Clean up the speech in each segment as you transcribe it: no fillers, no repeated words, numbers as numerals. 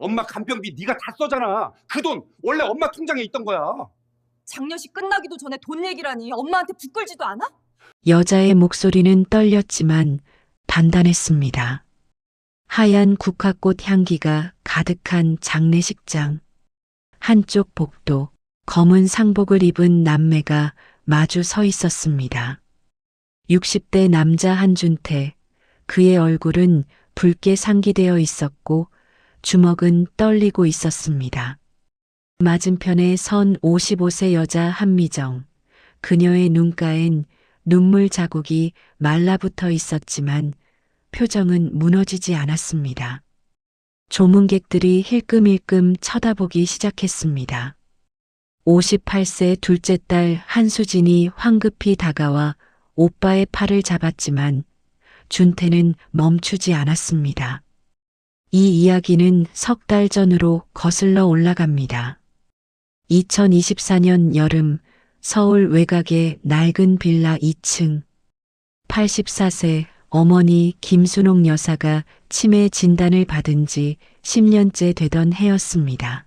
엄마 간병비 네가 다 써잖아. 그 돈 원래 엄마 통장에 있던 거야. 장례식 끝나기도 전에 돈 얘기라니 엄마한테 부끌지도 않아? 여자의 목소리는 떨렸지만 단단했습니다. 하얀 국화꽃 향기가 가득한 장례식장. 한쪽 복도, 검은 상복을 입은 남매가 마주 서 있었습니다. 60대 남자 한준태, 그의 얼굴은 붉게 상기되어 있었고 주먹은 떨리고 있었습니다. 맞은편에 선 55세 여자 한미정, 그녀의 눈가엔 눈물 자국이 말라붙어 있었지만 표정은 무너지지 않았습니다. 조문객들이 힐끔힐끔 쳐다보기 시작했습니다. 58세 둘째 딸 한수진이 황급히 다가와 오빠의 팔을 잡았지만 준태는 멈추지 않았습니다. 이 이야기는 석 달 전으로 거슬러 올라갑니다. 2024년 여름 서울 외곽의 낡은 빌라 2층. 84세 어머니 김순옥 여사가 치매 진단을 받은 지 10년째 되던 해였습니다.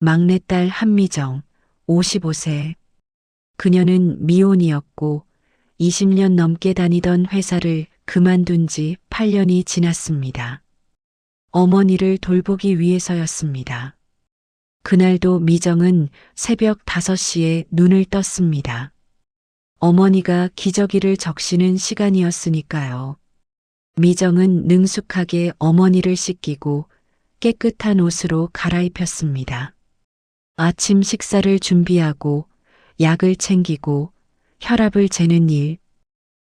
막내딸 한미정, 55세. 그녀는 미혼이었고 20년 넘게 다니던 회사를 그만둔 지 8년이 지났습니다. 어머니를 돌보기 위해서였습니다. 그날도 미정은 새벽 5시에 눈을 떴습니다. 어머니가 기저귀를 적시는 시간이었으니까요. 미정은 능숙하게 어머니를 씻기고 깨끗한 옷으로 갈아입혔습니다. 아침 식사를 준비하고 약을 챙기고 혈압을 재는 일,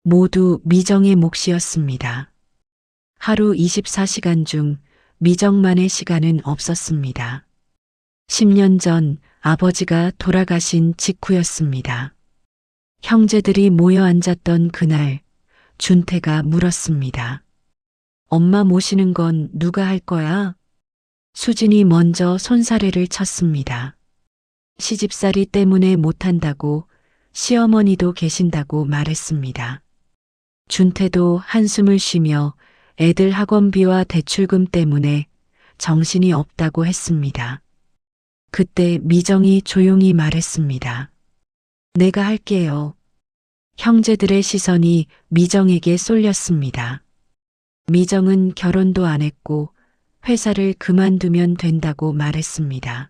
모두 미정의 몫이었습니다. 하루 24시간 중 미정만의 시간은 없었습니다. 10년 전 아버지가 돌아가신 직후였습니다. 형제들이 모여 앉았던 그날 준태가 물었습니다. 엄마 모시는 건 누가 할 거야? 수진이 먼저 손사래를 쳤습니다. 시집살이 때문에 못한다고 시어머니도 계신다고 말했습니다. 준태도 한숨을 쉬며 애들 학원비와 대출금 때문에 정신이 없다고 했습니다. 그때 미정이 조용히 말했습니다. 내가 할게요. 형제들의 시선이 미정에게 쏠렸습니다. 미정은 결혼도 안 했고 회사를 그만두면 된다고 말했습니다.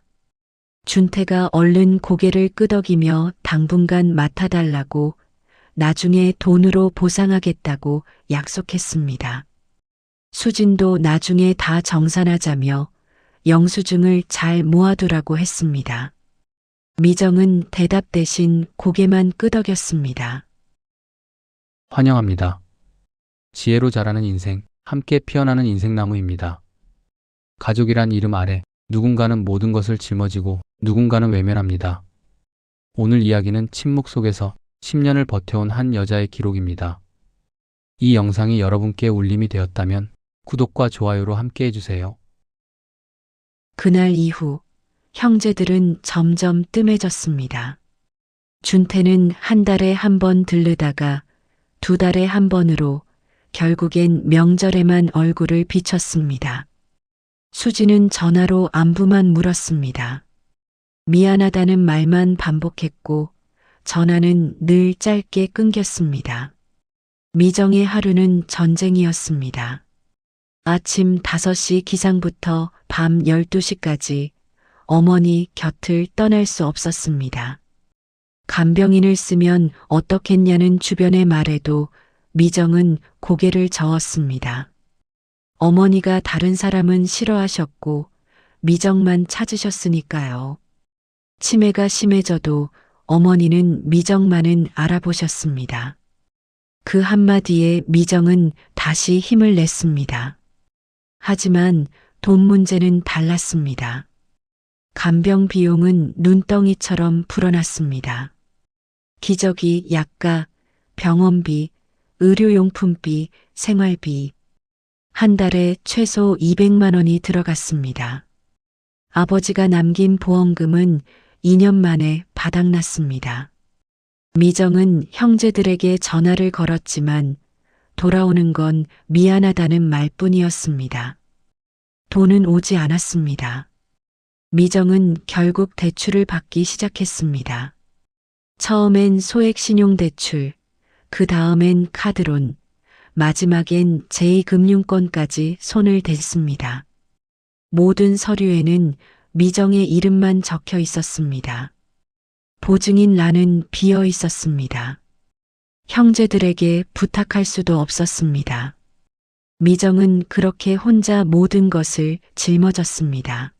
준태가 얼른 고개를 끄덕이며 당분간 맡아달라고 나중에 돈으로 보상하겠다고 약속했습니다. 수진도 나중에 다 정산하자며 영수증을 잘 모아두라고 했습니다. 미정은 대답 대신 고개만 끄덕였습니다. 환영합니다. 지혜로 자라는 인생, 함께 피어나는 인생나무입니다. 가족이란 이름 아래 누군가는 모든 것을 짊어지고 누군가는 외면합니다. 오늘 이야기는 침묵 속에서 10년을 버텨온 한 여자의 기록입니다. 이 영상이 여러분께 울림이 되었다면 구독과 좋아요로 함께 해주세요. 그날 이후 형제들은 점점 뜸해졌습니다. 준태는 한 달에 한 번 들르다가 2달에 한 번으로 결국엔 명절에만 얼굴을 비쳤습니다. 수지는 전화로 안부만 물었습니다. 미안하다는 말만 반복했고 전화는 늘 짧게 끊겼습니다. 미정의 하루는 전쟁이었습니다. 아침 5시 기상부터 밤 12시까지 어머니 곁을 떠날 수 없었습니다. 간병인을 쓰면 어떻겠냐는 주변의 말에도 미정은 고개를 저었습니다. 어머니가 다른 사람은 싫어하셨고 미정만 찾으셨으니까요. 치매가 심해져도 어머니는 미정만은 알아보셨습니다. 그 한마디에 미정은 다시 힘을 냈습니다. 하지만 돈 문제는 달랐습니다. 간병 비용은 눈덩이처럼 불어났습니다. 기저귀, 약가, 병원비, 의료용품비, 생활비. 한 달에 최소 200만 원이 들어갔습니다. 아버지가 남긴 보험금은 2년 만에 바닥났습니다. 미정은 형제들에게 전화를 걸었지만 돌아오는 건 미안하다는 말뿐이었습니다. 돈은 오지 않았습니다. 미정은 결국 대출을 받기 시작했습니다. 처음엔 소액 신용대출, 그 다음엔 카드론, 마지막엔 제2금융권까지 손을 댔습니다. 모든 서류에는 미정의 이름만 적혀 있었습니다. 보증인 란은 비어 있었습니다. 형제들에게 부탁할 수도 없었습니다. 미정은 그렇게 혼자 모든 것을 짊어졌습니다.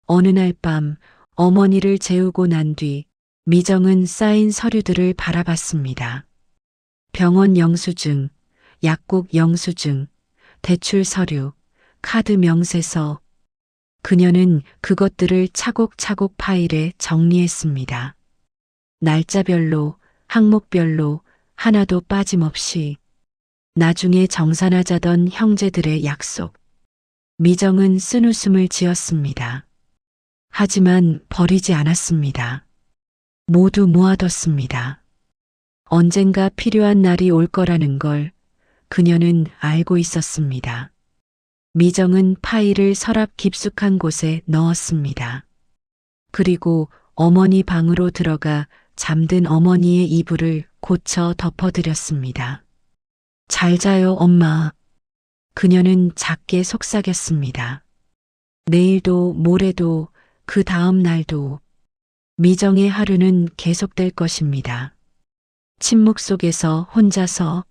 어느 날 밤 어머니를 재우고 난 뒤 미정은 쌓인 서류들을 바라봤습니다. 병원 영수증, 약국 영수증, 대출 서류, 카드 명세서. 그녀는 그것들을 차곡차곡 파일에 정리했습니다. 날짜별로, 항목별로 하나도 빠짐없이. 나중에 정산하자던 형제들의 약속. 미정은 쓴웃음을 지었습니다. 하지만 버리지 않았습니다. 모두 모아뒀습니다. 언젠가 필요한 날이 올 거라는 걸 그녀는 알고 있었습니다. 미정은 파일을 서랍 깊숙한 곳에 넣었습니다. 그리고 어머니 방으로 들어가 잠든 어머니의 이불을 고쳐 덮어드렸습니다. 잘 자요, 엄마. 그녀는 작게 속삭였습니다. 내일도 모레도 그 다음 날도 미정의 하루는 계속될 것입니다. 침묵 속에서 혼자서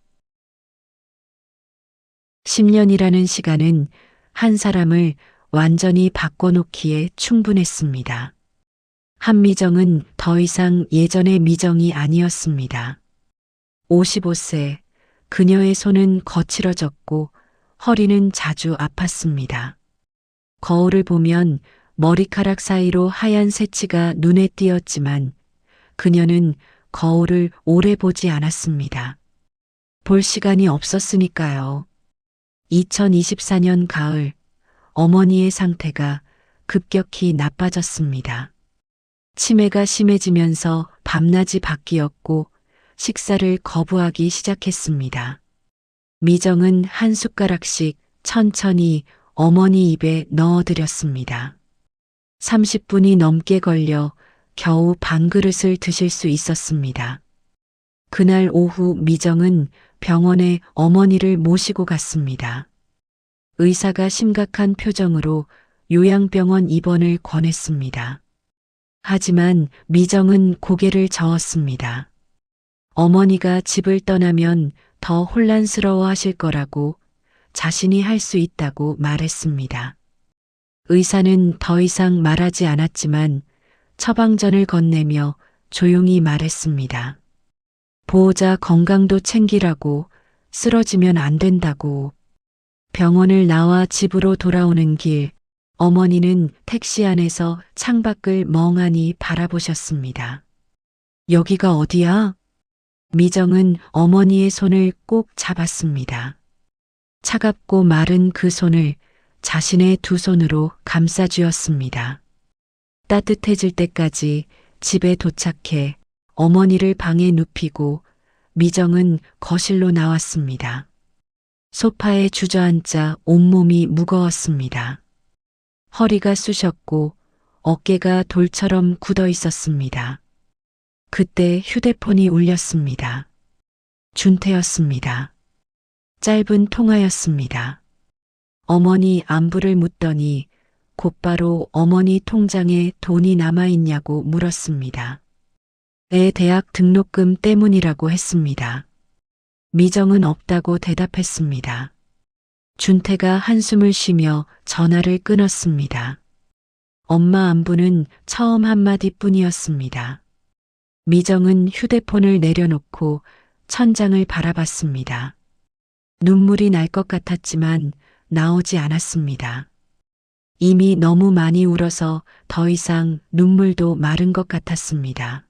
10년이라는 시간은 한 사람을 완전히 바꿔놓기에 충분했습니다. 한미정은 더 이상 예전의 미정이 아니었습니다. 55세, 그녀의 손은 거칠어졌고 허리는 자주 아팠습니다. 거울을 보면 머리카락 사이로 하얀 새치가 눈에 띄었지만 그녀는 거울을 오래 보지 않았습니다. 볼 시간이 없었으니까요. 2024년 가을, 어머니의 상태가 급격히 나빠졌습니다. 치매가 심해지면서 밤낮이 바뀌었고 식사를 거부하기 시작했습니다. 미정은 한 숟가락씩 천천히 어머니 입에 넣어드렸습니다. 30분이 넘게 걸려 겨우 반 그릇을 드실 수 있었습니다. 그날 오후 미정은 병원에 어머니를 모시고 갔습니다. 의사가 심각한 표정으로 요양병원 입원을 권했습니다. 하지만 미정은 고개를 저었습니다. 어머니가 집을 떠나면 더 혼란스러워 하실 거라고 자신이 할 수 있다고 말했습니다. 의사는 더 이상 말하지 않았지만 처방전을 건네며 조용히 말했습니다. 보호자 건강도 챙기라고, 쓰러지면 안 된다고. 병원을 나와 집으로 돌아오는 길, 어머니는 택시 안에서 창밖을 멍하니 바라보셨습니다. 여기가 어디야? 미정은 어머니의 손을 꼭 잡았습니다. 차갑고 마른 그 손을 자신의 두 손으로 감싸쥐었습니다. 따뜻해질 때까지 집에 도착해 어머니를 방에 눕히고 미정은 거실로 나왔습니다. 소파에 주저앉아 온몸이 무거웠습니다. 허리가 쑤셨고 어깨가 돌처럼 굳어 있었습니다. 그때 휴대폰이 울렸습니다. 준태였습니다. 짧은 통화였습니다. 어머니 안부를 묻더니 곧바로 어머니 통장에 돈이 남아있냐고 물었습니다. 애 대학 등록금 때문이라고 했습니다. 미정은 없다고 대답했습니다. 준태가 한숨을 쉬며 전화를 끊었습니다. 엄마 안부는 처음 한마디뿐이었습니다. 미정은 휴대폰을 내려놓고 천장을 바라봤습니다. 눈물이 날 것 같았지만 나오지 않았습니다. 이미 너무 많이 울어서 더 이상 눈물도 마른 것 같았습니다.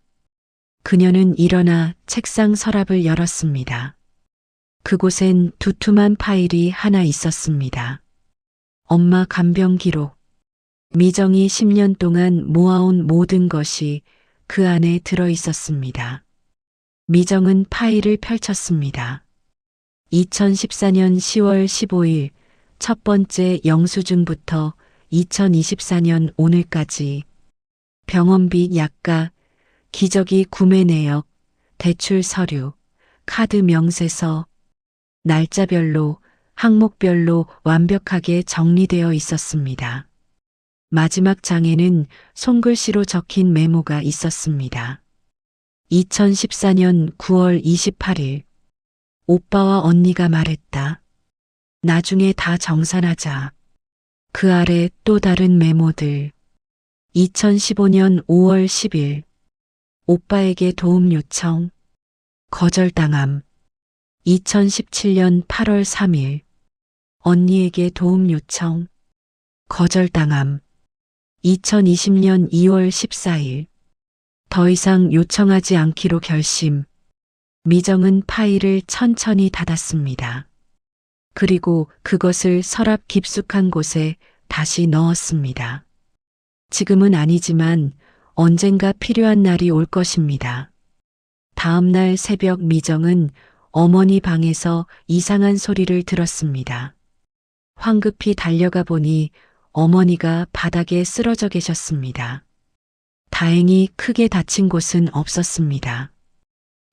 그녀는 일어나 책상 서랍을 열었습니다. 그곳엔 두툼한 파일이 하나 있었습니다. 엄마 간병 기록. 미정이 10년 동안 모아온 모든 것이 그 안에 들어 있었습니다. 미정은 파일을 펼쳤습니다. 2014년 10월 15일 첫 번째 영수증부터 2024년 오늘까지 병원비 약가, 기저귀 구매 내역, 대출 서류, 카드 명세서, 날짜별로, 항목별로 완벽하게 정리되어 있었습니다. 마지막 장에는 손글씨로 적힌 메모가 있었습니다. 2014년 9월 28일. 오빠와 언니가 말했다. 나중에 다 정산하자. 그 아래 또 다른 메모들. 2015년 5월 10일. 오빠에게 도움 요청. 거절당함. 2017년 8월 3일. 언니에게 도움 요청. 거절당함. 2020년 2월 14일. 더 이상 요청하지 않기로 결심. 미정은 파일을 천천히 닫았습니다. 그리고 그것을 서랍 깊숙한 곳에 다시 넣었습니다. 지금은 아니지만 언젠가 필요한 날이 올 것입니다. 다음 날 새벽 미정은 어머니 방에서 이상한 소리를 들었습니다. 황급히 달려가 보니 어머니가 바닥에 쓰러져 계셨습니다. 다행히 크게 다친 곳은 없었습니다.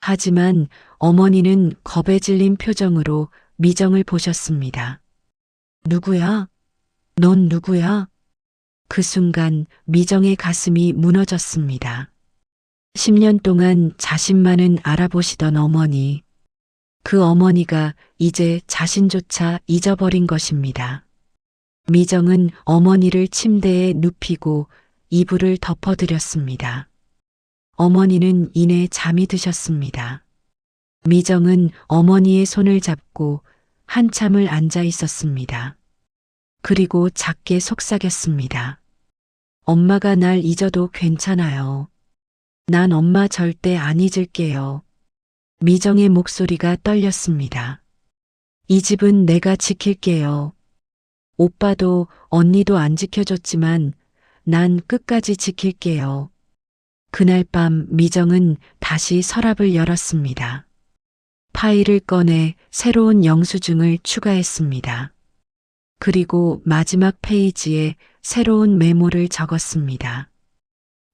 하지만 어머니는 겁에 질린 표정으로 미정을 보셨습니다. 누구야? 넌 누구야? 그 순간 미정의 가슴이 무너졌습니다. 10년 동안 자신만은 알아보시던 어머니. 그 어머니가 이제 자신조차 잊어버린 것입니다. 미정은 어머니를 침대에 눕히고 이불을 덮어드렸습니다. 어머니는 이내 잠이 드셨습니다. 미정은 어머니의 손을 잡고 한참을 앉아 있었습니다. 그리고 작게 속삭였습니다. 엄마가 날 잊어도 괜찮아요. 난 엄마 절대 안 잊을게요. 미정의 목소리가 떨렸습니다. 이 집은 내가 지킬게요. 오빠도 언니도 안 지켜줬지만 난 끝까지 지킬게요. 그날 밤 미정은 다시 서랍을 열었습니다. 파일을 꺼내 새로운 영수증을 추가했습니다. 그리고 마지막 페이지에 새로운 메모를 적었습니다.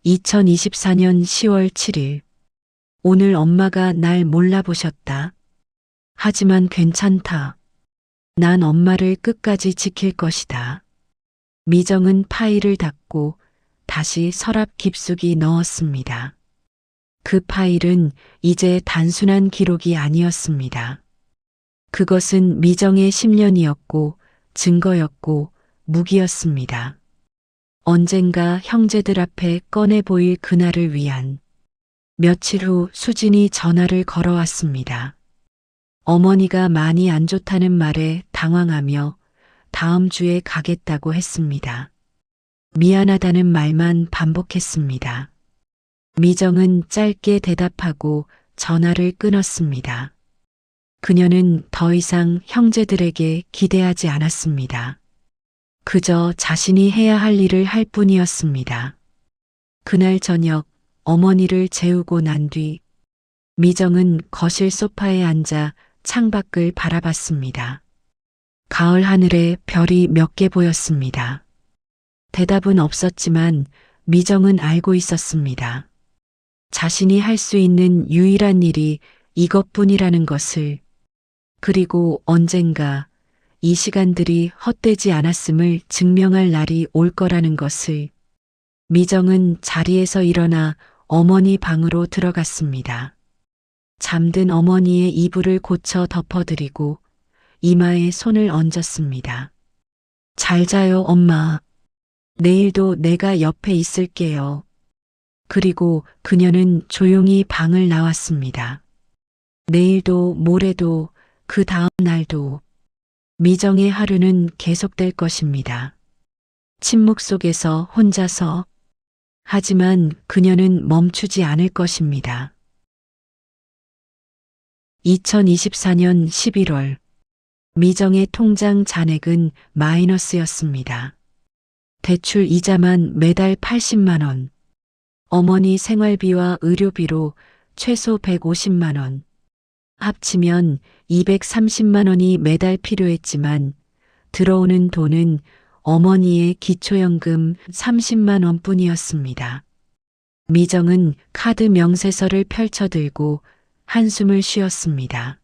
2024년 10월 7일. 오늘 엄마가 날 몰라보셨다. 하지만 괜찮다. 난 엄마를 끝까지 지킬 것이다. 미정은 파일을 닫고 다시 서랍 깊숙이 넣었습니다. 그 파일은 이제 단순한 기록이 아니었습니다. 그것은 미정의 10년이었고 증거였고 무기였습니다. 언젠가 형제들 앞에 꺼내 보일 그날을 위한. 며칠 후 수진이 전화를 걸어왔습니다. 어머니가 많이 안 좋다는 말에 당황하며 다음 주에 가겠다고 했습니다. 미안하다는 말만 반복했습니다. 미정은 짧게 대답하고 전화를 끊었습니다. 그녀는 더 이상 형제들에게 기대하지 않았습니다. 그저 자신이 해야 할 일을 할 뿐이었습니다. 그날 저녁 어머니를 재우고 난 뒤 미정은 거실 소파에 앉아 창밖을 바라봤습니다. 가을 하늘에 별이 몇 개 보였습니다. 대답은 없었지만 미정은 알고 있었습니다. 자신이 할 수 있는 유일한 일이 이것뿐이라는 것을, 그리고 언젠가 이 시간들이 헛되지 않았음을 증명할 날이 올 거라는 것을. 미정은 자리에서 일어나 어머니 방으로 들어갔습니다. 잠든 어머니의 이불을 고쳐 덮어드리고 이마에 손을 얹었습니다. 잘 자요, 엄마. 내일도 내가 옆에 있을게요. 그리고 그녀는 조용히 방을 나왔습니다. 내일도 모레도 그 다음 날도 미정의 하루는 계속될 것입니다. 침묵 속에서 혼자서. 하지만 그녀는 멈추지 않을 것입니다. 2024년 11월. 미정의 통장 잔액은 마이너스였습니다. 대출 이자만 매달 80만 원. 어머니 생활비와 의료비로 최소 150만 원. 합치면 230만 원이 매달 필요했지만 들어오는 돈은 어머니의 기초연금 30만 원뿐이었습니다. 미정은 카드 명세서를 펼쳐들고 한숨을 쉬었습니다.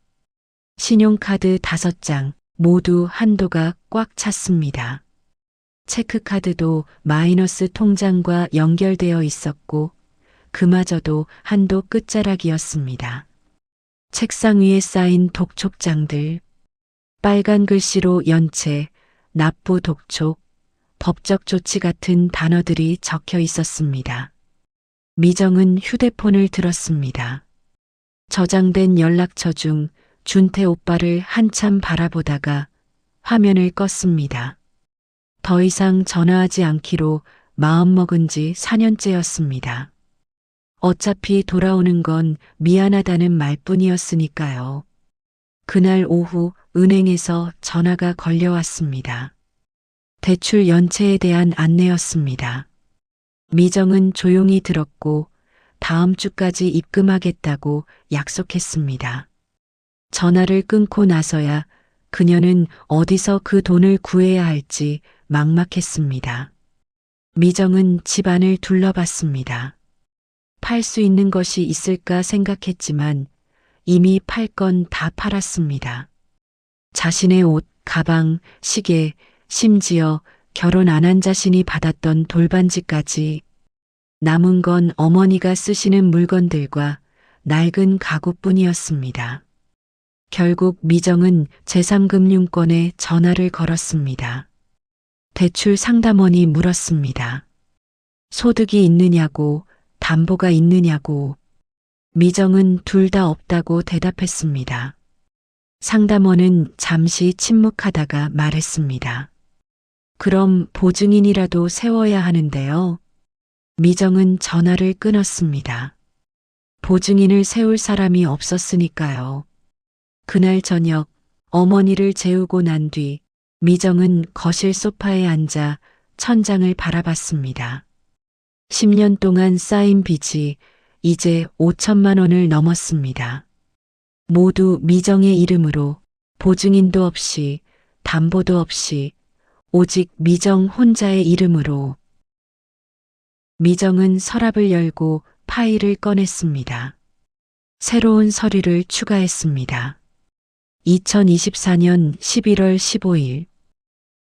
신용카드 5장 모두 한도가 꽉 찼습니다. 체크카드도 마이너스 통장과 연결되어 있었고 그마저도 한도 끝자락이었습니다. 책상 위에 쌓인 독촉장들, 빨간 글씨로 연체, 납부 독촉, 법적 조치 같은 단어들이 적혀 있었습니다. 미정은 휴대폰을 들었습니다. 저장된 연락처 중 준태 오빠를 한참 바라보다가 화면을 껐습니다. 더 이상 전화하지 않기로 마음먹은 지 4년째였습니다. 어차피 돌아오는 건 미안하다는 말뿐이었으니까요. 그날 오후 은행에서 전화가 걸려왔습니다. 대출 연체에 대한 안내였습니다. 미정은 조용히 들었고 다음 주까지 입금하겠다고 약속했습니다. 전화를 끊고 나서야 그녀는 어디서 그 돈을 구해야 할지 막막했습니다. 미정은 집안을 둘러봤습니다. 팔 수 있는 것이 있을까 생각했지만 이미 팔 건 다 팔았습니다. 자신의 옷, 가방, 시계, 심지어 결혼 안 한 자신이 받았던 돌반지까지 남은 건 어머니가 쓰시는 물건들과 낡은 가구뿐이었습니다. 결국 미정은 제3금융권에 전화를 걸었습니다. 대출 상담원이 물었습니다. 소득이 있느냐고, 담보가 있느냐고. 미정은 둘 다 없다고 대답했습니다. 상담원은 잠시 침묵하다가 말했습니다. 그럼 보증인이라도 세워야 하는데요. 미정은 전화를 끊었습니다. 보증인을 세울 사람이 없었으니까요. 그날 저녁 어머니를 재우고 난 뒤 미정은 거실 소파에 앉아 천장을 바라봤습니다. 10년 동안 쌓인 빚이 이제 5천만 원을 넘었습니다. 모두 미정의 이름으로 보증인도 없이 담보도 없이 오직 미정 혼자의 이름으로. 미정은 서랍을 열고 파일을 꺼냈습니다. 새로운 서류를 추가했습니다. 2024년 11월 15일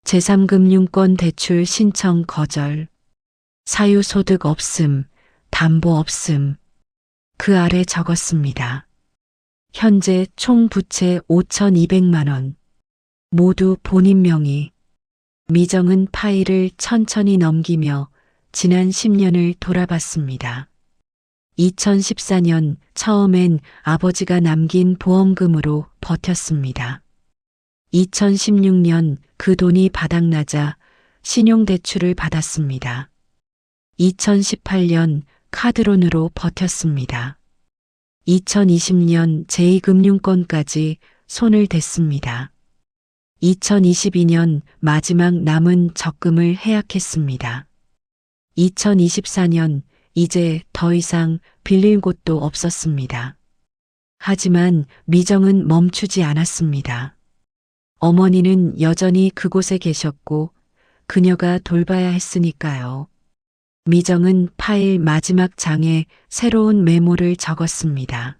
제3금융권 대출 신청 거절. 사유소득 없음, 담보 없음. 그 아래 적었습니다. 현재 총 부채 5,200만 원. 모두 본인 명의. 미정은 파일을 천천히 넘기며 지난 10년을 돌아봤습니다. 2014년 처음엔 아버지가 남긴 보험금으로 버텼습니다. 2016년 그 돈이 바닥나자 신용대출을 받았습니다. 2018년 카드론으로 버텼습니다. 2020년 제2금융권까지 손을 댔습니다. 2022년 마지막 남은 적금을 해약했습니다. 2024년 이제 더 이상 빌릴 곳도 없었습니다. 하지만 미정은 멈추지 않았습니다. 어머니는 여전히 그곳에 계셨고 그녀가 돌봐야 했으니까요. 미정은 파일 마지막 장에 새로운 메모를 적었습니다.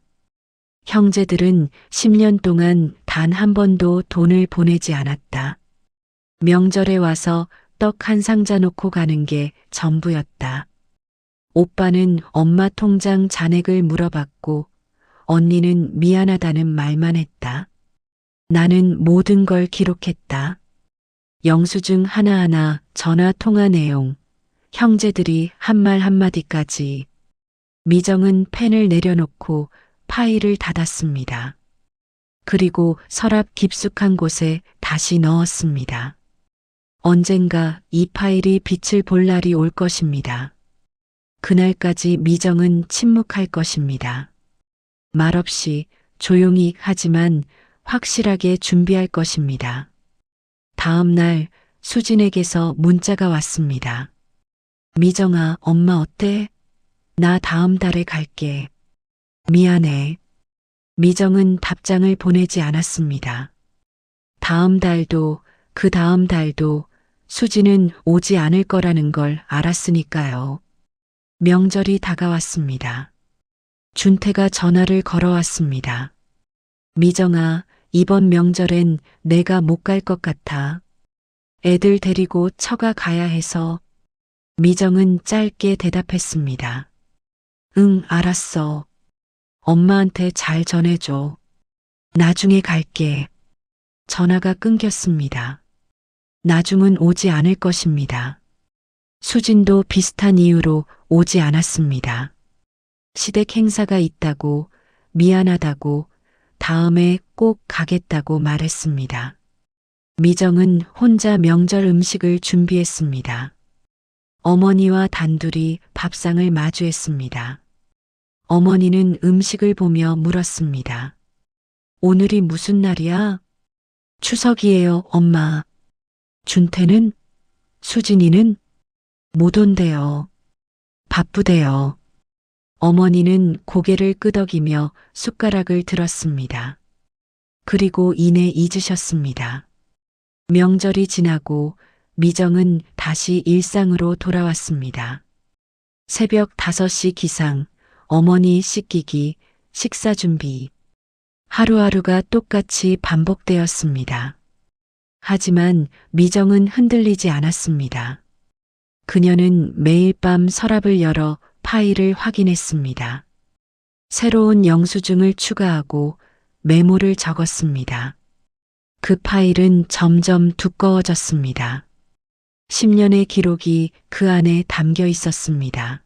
형제들은 10년 동안 단 한 번도 돈을 보내지 않았다. 명절에 와서 떡 한 상자 놓고 가는 게 전부였다. 오빠는 엄마 통장 잔액을 물어봤고 언니는 미안하다는 말만 했다. 나는 모든 걸 기록했다. 영수증 하나하나, 전화 통화 내용, 형제들이 한 말 한마디까지. 미정은 펜을 내려놓고 파일을 닫았습니다. 그리고 서랍 깊숙한 곳에 다시 넣었습니다. 언젠가 이 파일이 빛을 볼 날이 올 것입니다. 그날까지 미정은 침묵할 것입니다. 말없이 조용히 하지만 확실하게 준비할 것입니다. 다음 날 수진에게서 문자가 왔습니다. 미정아, 엄마 어때? 나 다음 달에 갈게. 미안해. 미정은 답장을 보내지 않았습니다. 다음 달도 그 다음 달도 수지는 오지 않을 거라는 걸 알았으니까요. 명절이 다가왔습니다. 준태가 전화를 걸어왔습니다. 미정아, 이번 명절엔 내가 못 갈 것 같아. 애들 데리고 처가 가야 해서. 미정은 짧게 대답했습니다. 응, 알았어. 엄마한테 잘 전해줘. 나중에 갈게. 전화가 끊겼습니다. 나중은 오지 않을 것입니다. 수진도 비슷한 이유로 오지 않았습니다. 시댁 행사가 있다고, 미안하다고, 다음에 꼭 가겠다고 말했습니다. 미정은 혼자 명절 음식을 준비했습니다. 어머니와 단둘이 밥상을 마주했습니다. 어머니는 음식을 보며 물었습니다. 오늘이 무슨 날이야? 추석이에요, 엄마. 준태는? 수진이는? 못 온대요. 바쁘대요. 어머니는 고개를 끄덕이며 숟가락을 들었습니다. 그리고 이내 잊으셨습니다. 명절이 지나고 미정은 다시 일상으로 돌아왔습니다. 새벽 5시 기상, 어머니 씻기기, 식사 준비. 하루하루가 똑같이 반복되었습니다. 하지만 미정은 흔들리지 않았습니다. 그녀는 매일 밤 서랍을 열어 파일을 확인했습니다. 새로운 영수증을 추가하고 메모를 적었습니다. 그 파일은 점점 두꺼워졌습니다. 10년의 기록이 그 안에 담겨 있었습니다.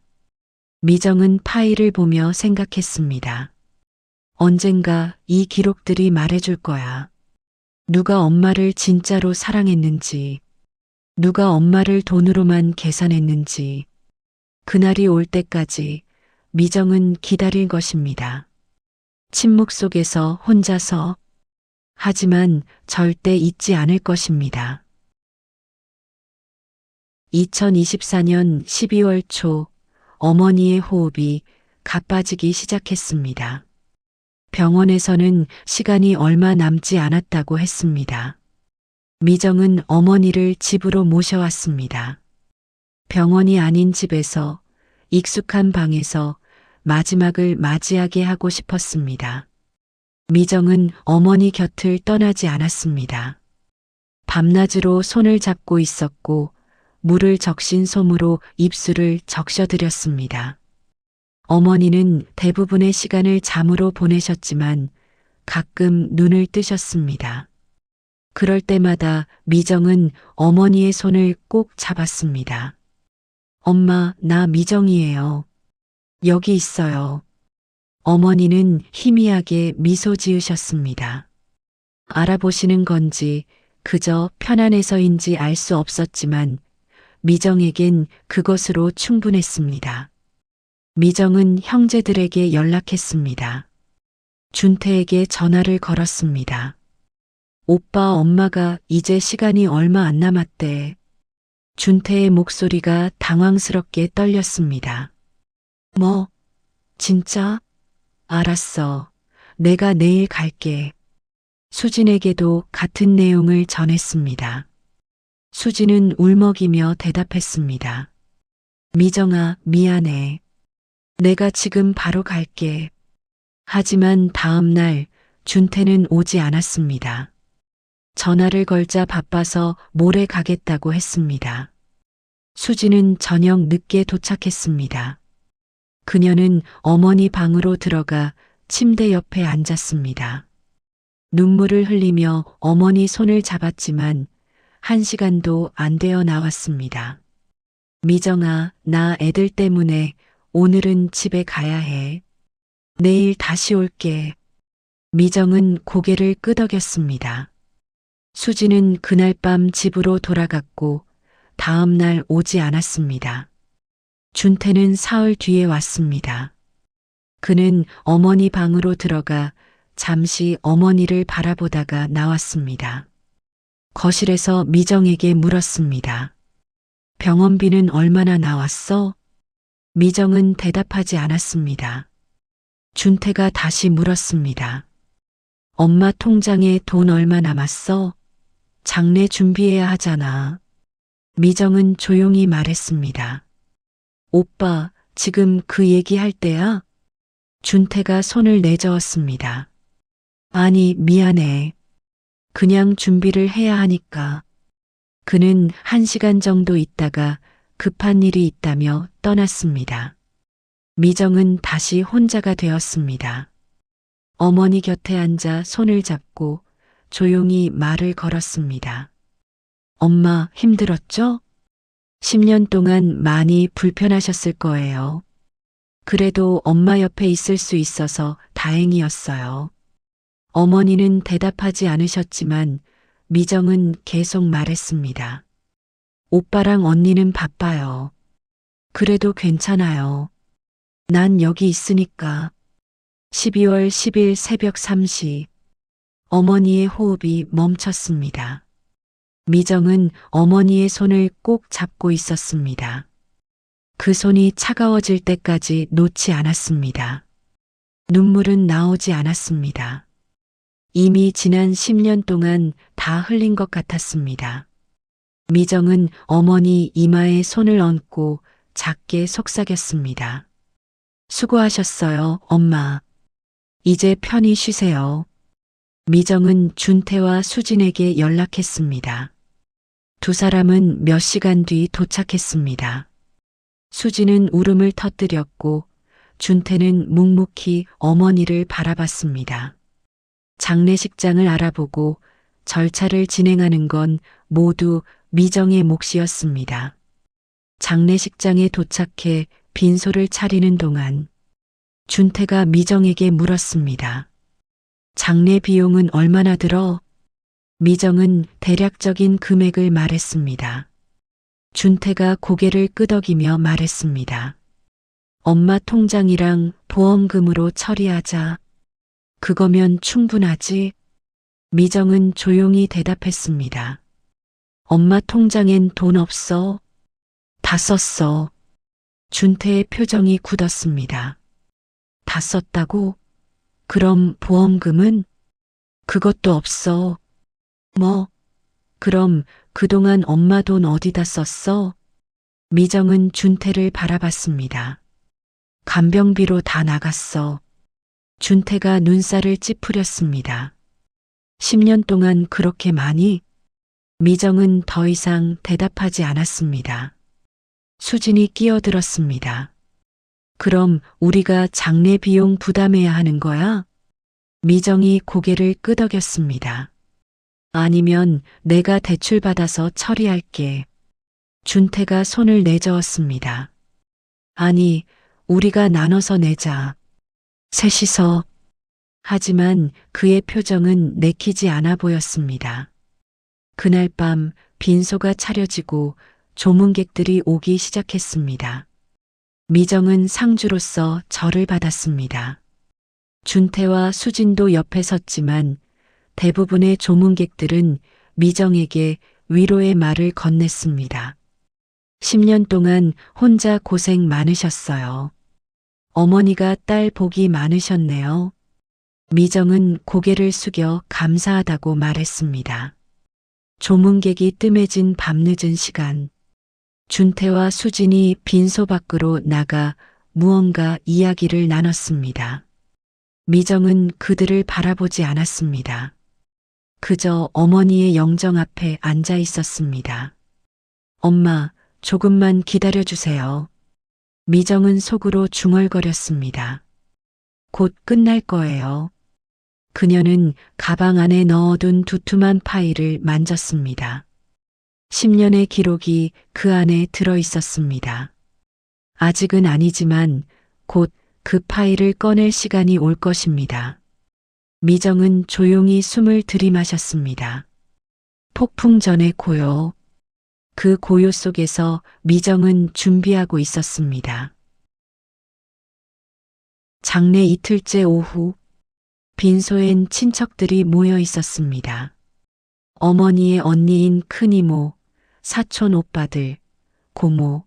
미정은 파일을 보며 생각했습니다. 언젠가 이 기록들이 말해줄 거야. 누가 엄마를 진짜로 사랑했는지, 누가 엄마를 돈으로만 계산했는지. 그날이 올 때까지 미정은 기다릴 것입니다. 침묵 속에서 혼자서. 하지만 절대 잊지 않을 것입니다. 2024년 12월 초 어머니의 호흡이 가빠지기 시작했습니다. 병원에서는 시간이 얼마 남지 않았다고 했습니다. 미정은 어머니를 집으로 모셔왔습니다. 병원이 아닌 집에서, 익숙한 방에서 마지막을 맞이하게 하고 싶었습니다. 미정은 어머니 곁을 떠나지 않았습니다. 밤낮으로 손을 잡고 있었고 물을 적신 솜으로 입술을 적셔드렸습니다. 어머니는 대부분의 시간을 잠으로 보내셨지만 가끔 눈을 뜨셨습니다. 그럴 때마다 미정은 어머니의 손을 꼭 잡았습니다. 엄마, 나 미정이에요. 여기 있어요. 어머니는 희미하게 미소 지으셨습니다. 알아보시는 건지 그저 편안해서인지 알 수 없었지만 미정에겐 그것으로 충분했습니다. 미정은 형제들에게 연락했습니다. 준태에게 전화를 걸었습니다. 오빠, 엄마가 이제 시간이 얼마 안 남았대. 준태의 목소리가 당황스럽게 떨렸습니다. 뭐? 진짜? 알았어. 내가 내일 갈게. 수진에게도 같은 내용을 전했습니다. 수진은 울먹이며 대답했습니다. 미정아, 미안해. 내가 지금 바로 갈게. 하지만 다음 날 준태는 오지 않았습니다. 전화를 걸자 바빠서 모레 가겠다고 했습니다. 수진은 저녁 늦게 도착했습니다. 그녀는 어머니 방으로 들어가 침대 옆에 앉았습니다. 눈물을 흘리며 어머니 손을 잡았지만 1시간도 안 되어 나왔습니다. 미정아, 나 애들 때문에 오늘은 집에 가야 해. 내일 다시 올게. 미정은 고개를 끄덕였습니다. 수지는 그날 밤 집으로 돌아갔고 다음 날 오지 않았습니다. 준태는 사흘 뒤에 왔습니다. 그는 어머니 방으로 들어가 잠시 어머니를 바라보다가 나왔습니다. 거실에서 미정에게 물었습니다. 병원비는 얼마나 나왔어? 미정은 대답하지 않았습니다. 준태가 다시 물었습니다. 엄마 통장에 돈 얼마 남았어? 장례 준비해야 하잖아. 미정은 조용히 말했습니다. 오빠, 지금 그 얘기할 때야? 준태가 손을 내저었습니다. 아니, 미안해. 그냥 준비를 해야 하니까. 그는 1시간 정도 있다가 급한 일이 있다며 떠났습니다. 미정은 다시 혼자가 되었습니다. 어머니 곁에 앉아 손을 잡고 조용히 말을 걸었습니다. 엄마, 힘들었죠? 10년 동안 많이 불편하셨을 거예요. 그래도 엄마 옆에 있을 수 있어서 다행이었어요. 어머니는 대답하지 않으셨지만 미정은 계속 말했습니다. 오빠랑 언니는 바빠요. 그래도 괜찮아요. 난 여기 있으니까. 12월 10일 새벽 3시. 어머니의 호흡이 멈췄습니다. 미정은 어머니의 손을 꼭 잡고 있었습니다. 그 손이 차가워질 때까지 놓지 않았습니다. 눈물은 나오지 않았습니다. 이미 지난 10년 동안 다 흘린 것 같았습니다. 미정은 어머니 이마에 손을 얹고 작게 속삭였습니다. 수고하셨어요, 엄마. 이제 편히 쉬세요. 미정은 준태와 수진에게 연락했습니다. 두 사람은 몇 시간 뒤 도착했습니다. 수진은 울음을 터뜨렸고 준태는 묵묵히 어머니를 바라봤습니다. 장례식장을 알아보고 절차를 진행하는 건 모두 미정의 몫이었습니다. 장례식장에 도착해 빈소를 차리는 동안 준태가 미정에게 물었습니다. 장례 비용은 얼마나 들어? 미정은 대략적인 금액을 말했습니다. 준태가 고개를 끄덕이며 말했습니다. 엄마 통장이랑 보험금으로 처리하자. 그거면 충분하지? 미정은 조용히 대답했습니다. 엄마 통장엔 돈 없어. 다 썼어. 준태의 표정이 굳었습니다. 다 썼다고? 그럼 보험금은? 그것도 없어. 뭐? 그럼 그동안 엄마 돈 어디다 썼어? 미정은 준태를 바라봤습니다. 간병비로 다 나갔어. 준태가 눈살을 찌푸렸습니다. 10년 동안 그렇게 많이? 미정은 더 이상 대답하지 않았습니다. 수진이 끼어들었습니다. 그럼 우리가 장례 비용 부담해야 하는 거야? 미정이 고개를 끄덕였습니다. 아니면 내가 대출받아서 처리할게. 준태가 손을 내저었습니다. 아니, 우리가 나눠서 내자. 셋이서. 하지만 그의 표정은 내키지 않아 보였습니다. 그날 밤 빈소가 차려지고 조문객들이 오기 시작했습니다. 미정은 상주로서 절을 받았습니다. 준태와 수진도 옆에 섰지만 대부분의 조문객들은 미정에게 위로의 말을 건넸습니다. 10년 동안 혼자 고생 많으셨어요. 어머니가 딸 복이 많으셨네요. 미정은 고개를 숙여 감사하다고 말했습니다. 조문객이 뜸해진 밤늦은 시간, 준태와 수진이 빈소 밖으로 나가 무언가 이야기를 나눴습니다. 미정은 그들을 바라보지 않았습니다. 그저 어머니의 영정 앞에 앉아 있었습니다. 엄마, 조금만 기다려주세요. 미정은 속으로 중얼거렸습니다. 곧 끝날 거예요. 그녀는 가방 안에 넣어둔 두툼한 파일을 만졌습니다. 10년의 기록이 그 안에 들어 있었습니다. 아직은 아니지만 곧 그 파일을 꺼낼 시간이 올 것입니다. 미정은 조용히 숨을 들이마셨습니다. 폭풍 전의 고요. 그 고요 속에서 미정은 준비하고 있었습니다. 장례 이틀째 오후, 빈소엔 친척들이 모여 있었습니다. 어머니의 언니인 큰이모, 사촌 오빠들, 고모,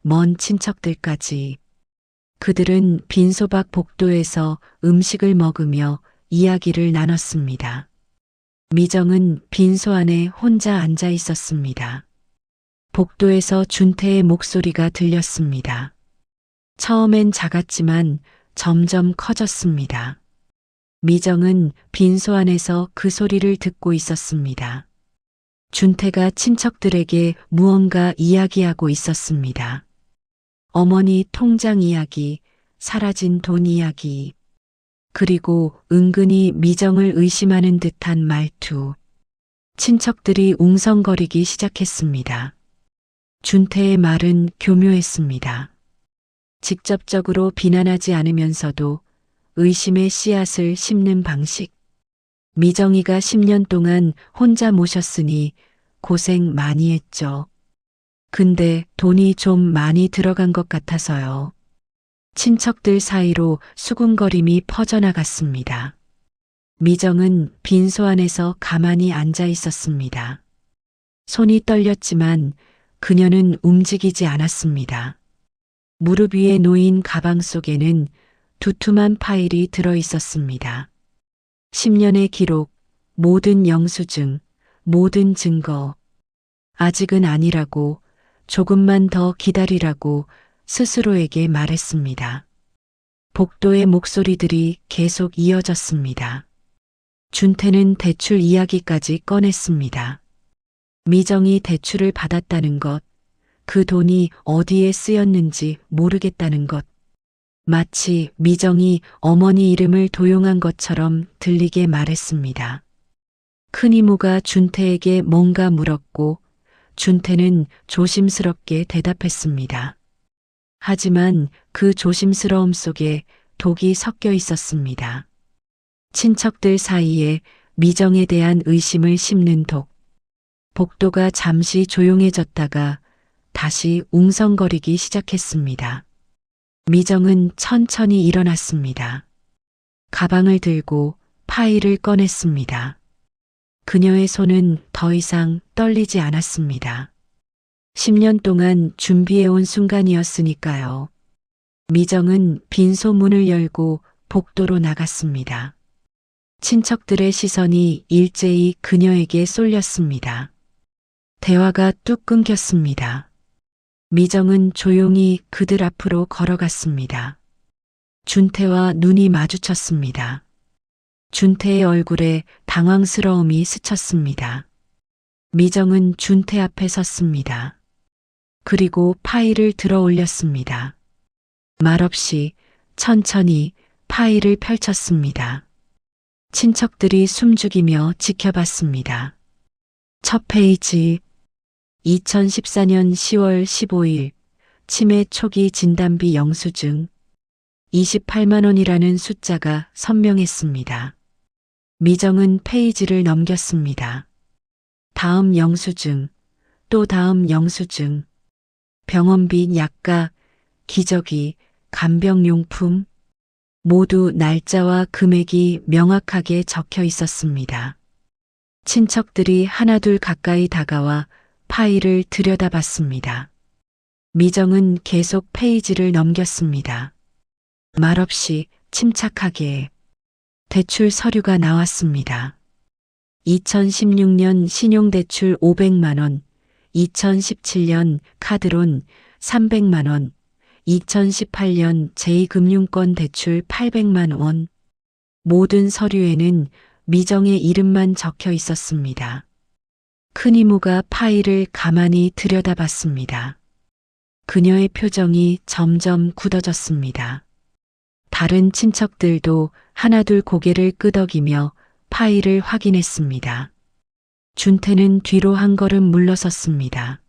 먼 친척들까지. 그들은 빈소 밖 복도에서 음식을 먹으며 이야기를 나눴습니다. 미정은 빈소 안에 혼자 앉아 있었습니다. 복도에서 준태의 목소리가 들렸습니다. 처음엔 작았지만 점점 커졌습니다. 미정은 빈소 안에서 그 소리를 듣고 있었습니다. 준태가 친척들에게 무언가 이야기하고 있었습니다. 어머니 통장 이야기, 사라진 돈 이야기, 그리고 은근히 미정을 의심하는 듯한 말투. 친척들이 웅성거리기 시작했습니다. 준태의 말은 교묘했습니다. 직접적으로 비난하지 않으면서도 의심의 씨앗을 심는 방식. 미정이가 10년 동안 혼자 모셨으니 고생 많이 했죠. 근데 돈이 좀 많이 들어간 것 같아서요. 친척들 사이로 수군거림이 퍼져나갔습니다. 미정은 빈소 안에서 가만히 앉아 있었습니다. 손이 떨렸지만 그녀는 움직이지 않았습니다. 무릎 위에 놓인 가방 속에는 두툼한 파일이 들어 있었습니다. 10년의 기록, 모든 영수증, 모든 증거. 아직은 아니라고, 조금만 더 기다리라고 스스로에게 말했습니다. 복도의 목소리들이 계속 이어졌습니다. 준태는 대출 이야기까지 꺼냈습니다. 미정이 대출을 받았다는 것, 그 돈이 어디에 쓰였는지 모르겠다는 것, 마치 미정이 어머니 이름을 도용한 것처럼 들리게 말했습니다. 큰 이모가 준태에게 뭔가 물었고 준태는 조심스럽게 대답했습니다. 하지만 그 조심스러움 속에 독이 섞여 있었습니다. 친척들 사이에 미정에 대한 의심을 심는 독. 복도가 잠시 조용해졌다가 다시 웅성거리기 시작했습니다. 미정은 천천히 일어났습니다. 가방을 들고 파일을 꺼냈습니다. 그녀의 손은 더 이상 떨리지 않았습니다. 10년 동안 준비해온 순간이었으니까요. 미정은 빈소 문을 열고 복도로 나갔습니다. 친척들의 시선이 일제히 그녀에게 쏠렸습니다. 대화가 뚝 끊겼습니다. 미정은 조용히 그들 앞으로 걸어갔습니다. 준태와 눈이 마주쳤습니다. 준태의 얼굴에 당황스러움이 스쳤습니다. 미정은 준태 앞에 섰습니다. 그리고 파일을 들어 올렸습니다. 말없이 천천히 파일을 펼쳤습니다. 친척들이 숨죽이며 지켜봤습니다. 첫 페이지, 2014년 10월 15일 치매 초기 진단비 영수증 28만 원이라는 숫자가 선명했습니다. 미정은 페이지를 넘겼습니다. 다음 영수증, 또 다음 영수증, 병원비 약가, 기저귀, 간병용품, 모두 날짜와 금액이 명확하게 적혀 있었습니다. 친척들이 하나둘 가까이 다가와 파일을 들여다봤습니다. 미정은 계속 페이지를 넘겼습니다. 말없이 침착하게 대출 서류가 나왔습니다. 2016년 신용대출 500만 원, 2017년 카드론 300만 원, 2018년 제2금융권 대출 800만 원. 모든 서류에는 미정의 이름만 적혀 있었습니다. 큰 이모가 파일을 가만히 들여다봤습니다. 그녀의 표정이 점점 굳어졌습니다. 다른 친척들도 하나둘 고개를 끄덕이며 파일을 확인했습니다. 준태는 뒤로 한 걸음 물러섰습니다.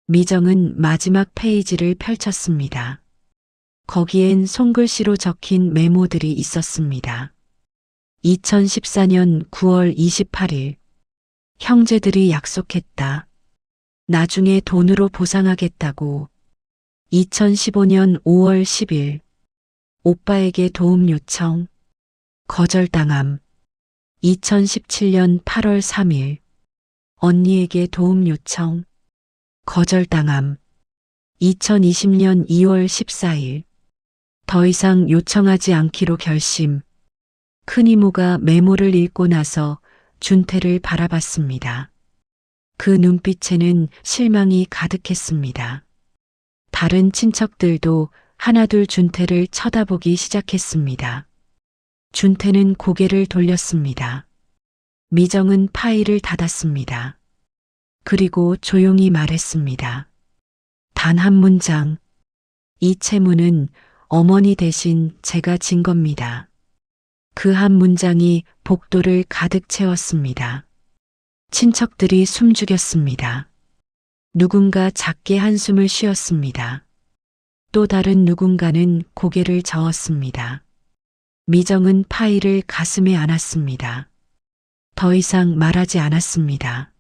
미정은 마지막 페이지를 펼쳤습니다. 거기엔 손글씨로 적힌 메모들이 있었습니다. 2014년 9월 28일 형제들이 약속했다. 나중에 돈으로 보상하겠다고. 2015년 5월 10일 오빠에게 도움 요청. 거절당함. 2017년 8월 3일 언니에게 도움 요청. 거절당함. 2020년 2월 14일 더 이상 요청하지 않기로 결심. 큰 이모가 메모를 읽고 나서 준태를 바라봤습니다. 그 눈빛에는 실망이 가득했습니다. 다른 친척들도 하나둘 준태를 쳐다보기 시작했습니다. 준태는 고개를 돌렸습니다. 미정은 파일을 닫았습니다. 그리고 조용히 말했습니다. 단 한 문장. 이 채무는 어머니 대신 제가 진 겁니다. 그 한 문장이 복도를 가득 채웠습니다. 친척들이 숨죽였습니다. 누군가 작게 한숨을 쉬었습니다. 또 다른 누군가는 고개를 저었습니다. 미정은 파일을 가슴에 안았습니다. 더 이상 말하지 않았습니다.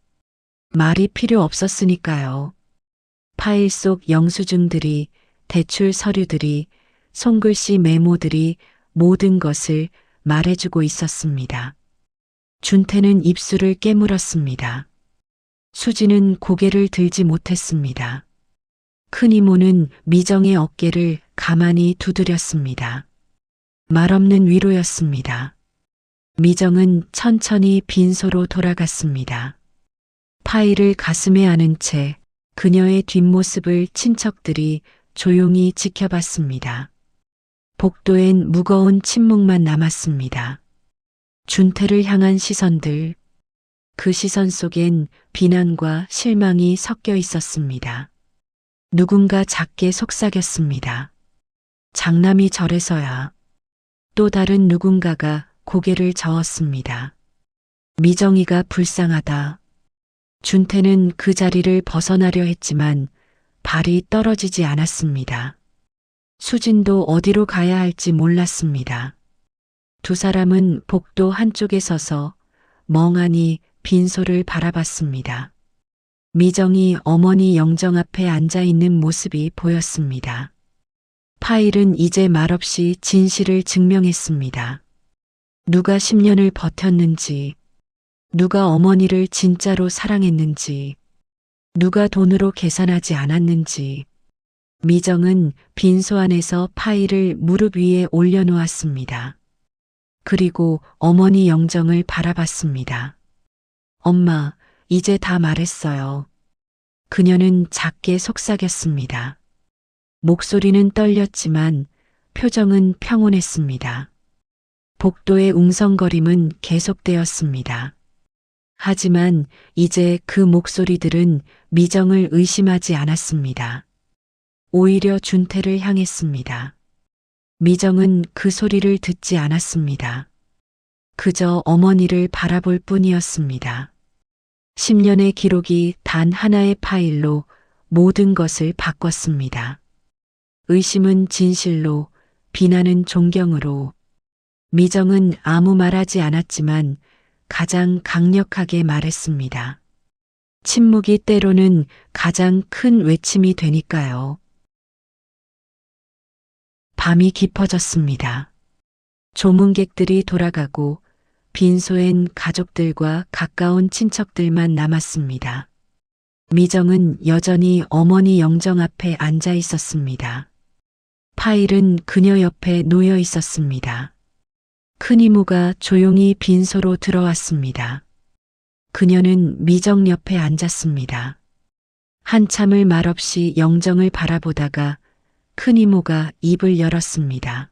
말이 필요 없었으니까요. 파일 속 영수증들이, 대출 서류들이, 손글씨 메모들이 모든 것을 말해주고 있었습니다. 준태는 입술을 깨물었습니다. 수지는 고개를 들지 못했습니다. 큰 이모는 미정의 어깨를 가만히 두드렸습니다. 말없는 위로였습니다. 미정은 천천히 빈소로 돌아갔습니다. 파일을 가슴에 안은 채 그녀의 뒷모습을 친척들이 조용히 지켜봤습니다. 복도엔 무거운 침묵만 남았습니다. 준태를 향한 시선들, 그 시선 속엔 비난과 실망이 섞여 있었습니다. 누군가 작게 속삭였습니다. 장남이 저래서야. 또 다른 누군가가 고개를 저었습니다. 미정이가 불쌍하다. 준태는 그 자리를 벗어나려 했지만 발이 떨어지지 않았습니다. 수진도 어디로 가야 할지 몰랐습니다. 두 사람은 복도 한쪽에 서서 멍하니 빈소를 바라봤습니다. 미정이 어머니 영정 앞에 앉아 있는 모습이 보였습니다. 파일은 이제 말없이 진실을 증명했습니다. 누가 10년을 버텼는지, 누가 어머니를 진짜로 사랑했는지, 누가 돈으로 계산하지 않았는지. 미정은 빈소 안에서 파일을 무릎 위에 올려놓았습니다. 그리고 어머니 영정을 바라봤습니다. 엄마, 이제 다 말했어요. 그녀는 작게 속삭였습니다. 목소리는 떨렸지만 표정은 평온했습니다. 복도의 웅성거림은 계속되었습니다. 하지만 이제 그 목소리들은 미정을 의심하지 않았습니다. 오히려 준태를 향했습니다. 미정은 그 소리를 듣지 않았습니다. 그저 어머니를 바라볼 뿐이었습니다. 10년의 기록이 단 하나의 파일로 모든 것을 바꿨습니다. 의심은 진실로, 비난은 존경으로. 미정은 아무 말하지 않았지만 가장 강력하게 말했습니다. 침묵이 때로는 가장 큰 외침이 되니까요. 밤이 깊어졌습니다. 조문객들이 돌아가고 빈소엔 가족들과 가까운 친척들만 남았습니다. 미정은 여전히 어머니 영정 앞에 앉아 있었습니다. 파일은 그녀 옆에 놓여 있었습니다. 큰 이모가 조용히 빈소로 들어왔습니다. 그녀는 미정 옆에 앉았습니다. 한참을 말없이 영정을 바라보다가 큰 이모가 입을 열었습니다.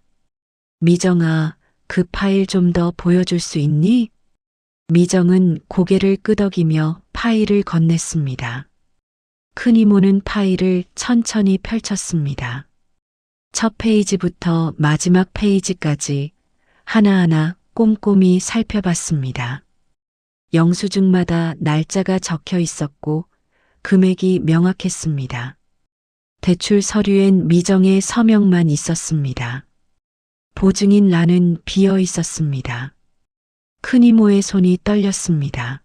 미정아, 그 파일 좀 더 보여줄 수 있니? 미정은 고개를 끄덕이며 파일을 건넸습니다. 큰 이모는 파일을 천천히 펼쳤습니다. 첫 페이지부터 마지막 페이지까지 하나하나 꼼꼼히 살펴봤습니다. 영수증마다 날짜가 적혀 있었고 금액이 명확했습니다. 대출 서류엔 미정의 서명만 있었습니다. 보증인欄은 비어 있었습니다. 큰 이모의 손이 떨렸습니다.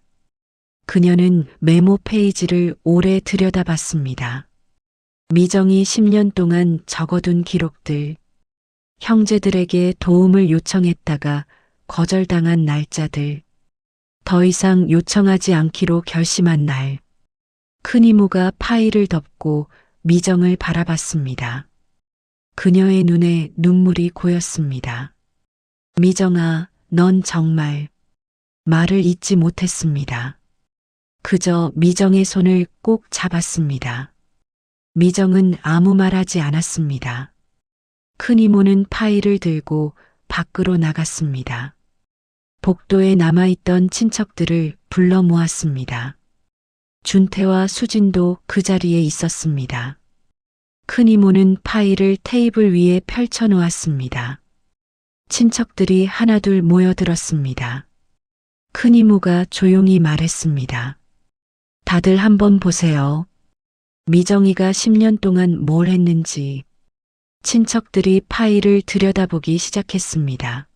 그녀는 메모 페이지를 오래 들여다봤습니다. 미정이 10년 동안 적어둔 기록들, 형제들에게 도움을 요청했다가 거절당한 날짜들, 더 이상 요청하지 않기로 결심한 날. 큰 이모가 파일을 덮고 미정을 바라봤습니다. 그녀의 눈에 눈물이 고였습니다. 미정아, 넌 정말 말을 잇지 못했습니다. 그저 미정의 손을 꼭 잡았습니다. 미정은 아무 말하지 않았습니다. 큰 이모는 파일을 들고 밖으로 나갔습니다. 복도에 남아있던 친척들을 불러 모았습니다. 준태와 수진도 그 자리에 있었습니다. 큰 이모는 파일을 테이블 위에 펼쳐 놓았습니다. 친척들이 하나둘 모여들었습니다. 큰 이모가 조용히 말했습니다. 다들 한번 보세요. 미정이가 10년 동안 뭘 했는지. 친척들이 파일을 들여다보기 시작했습니다.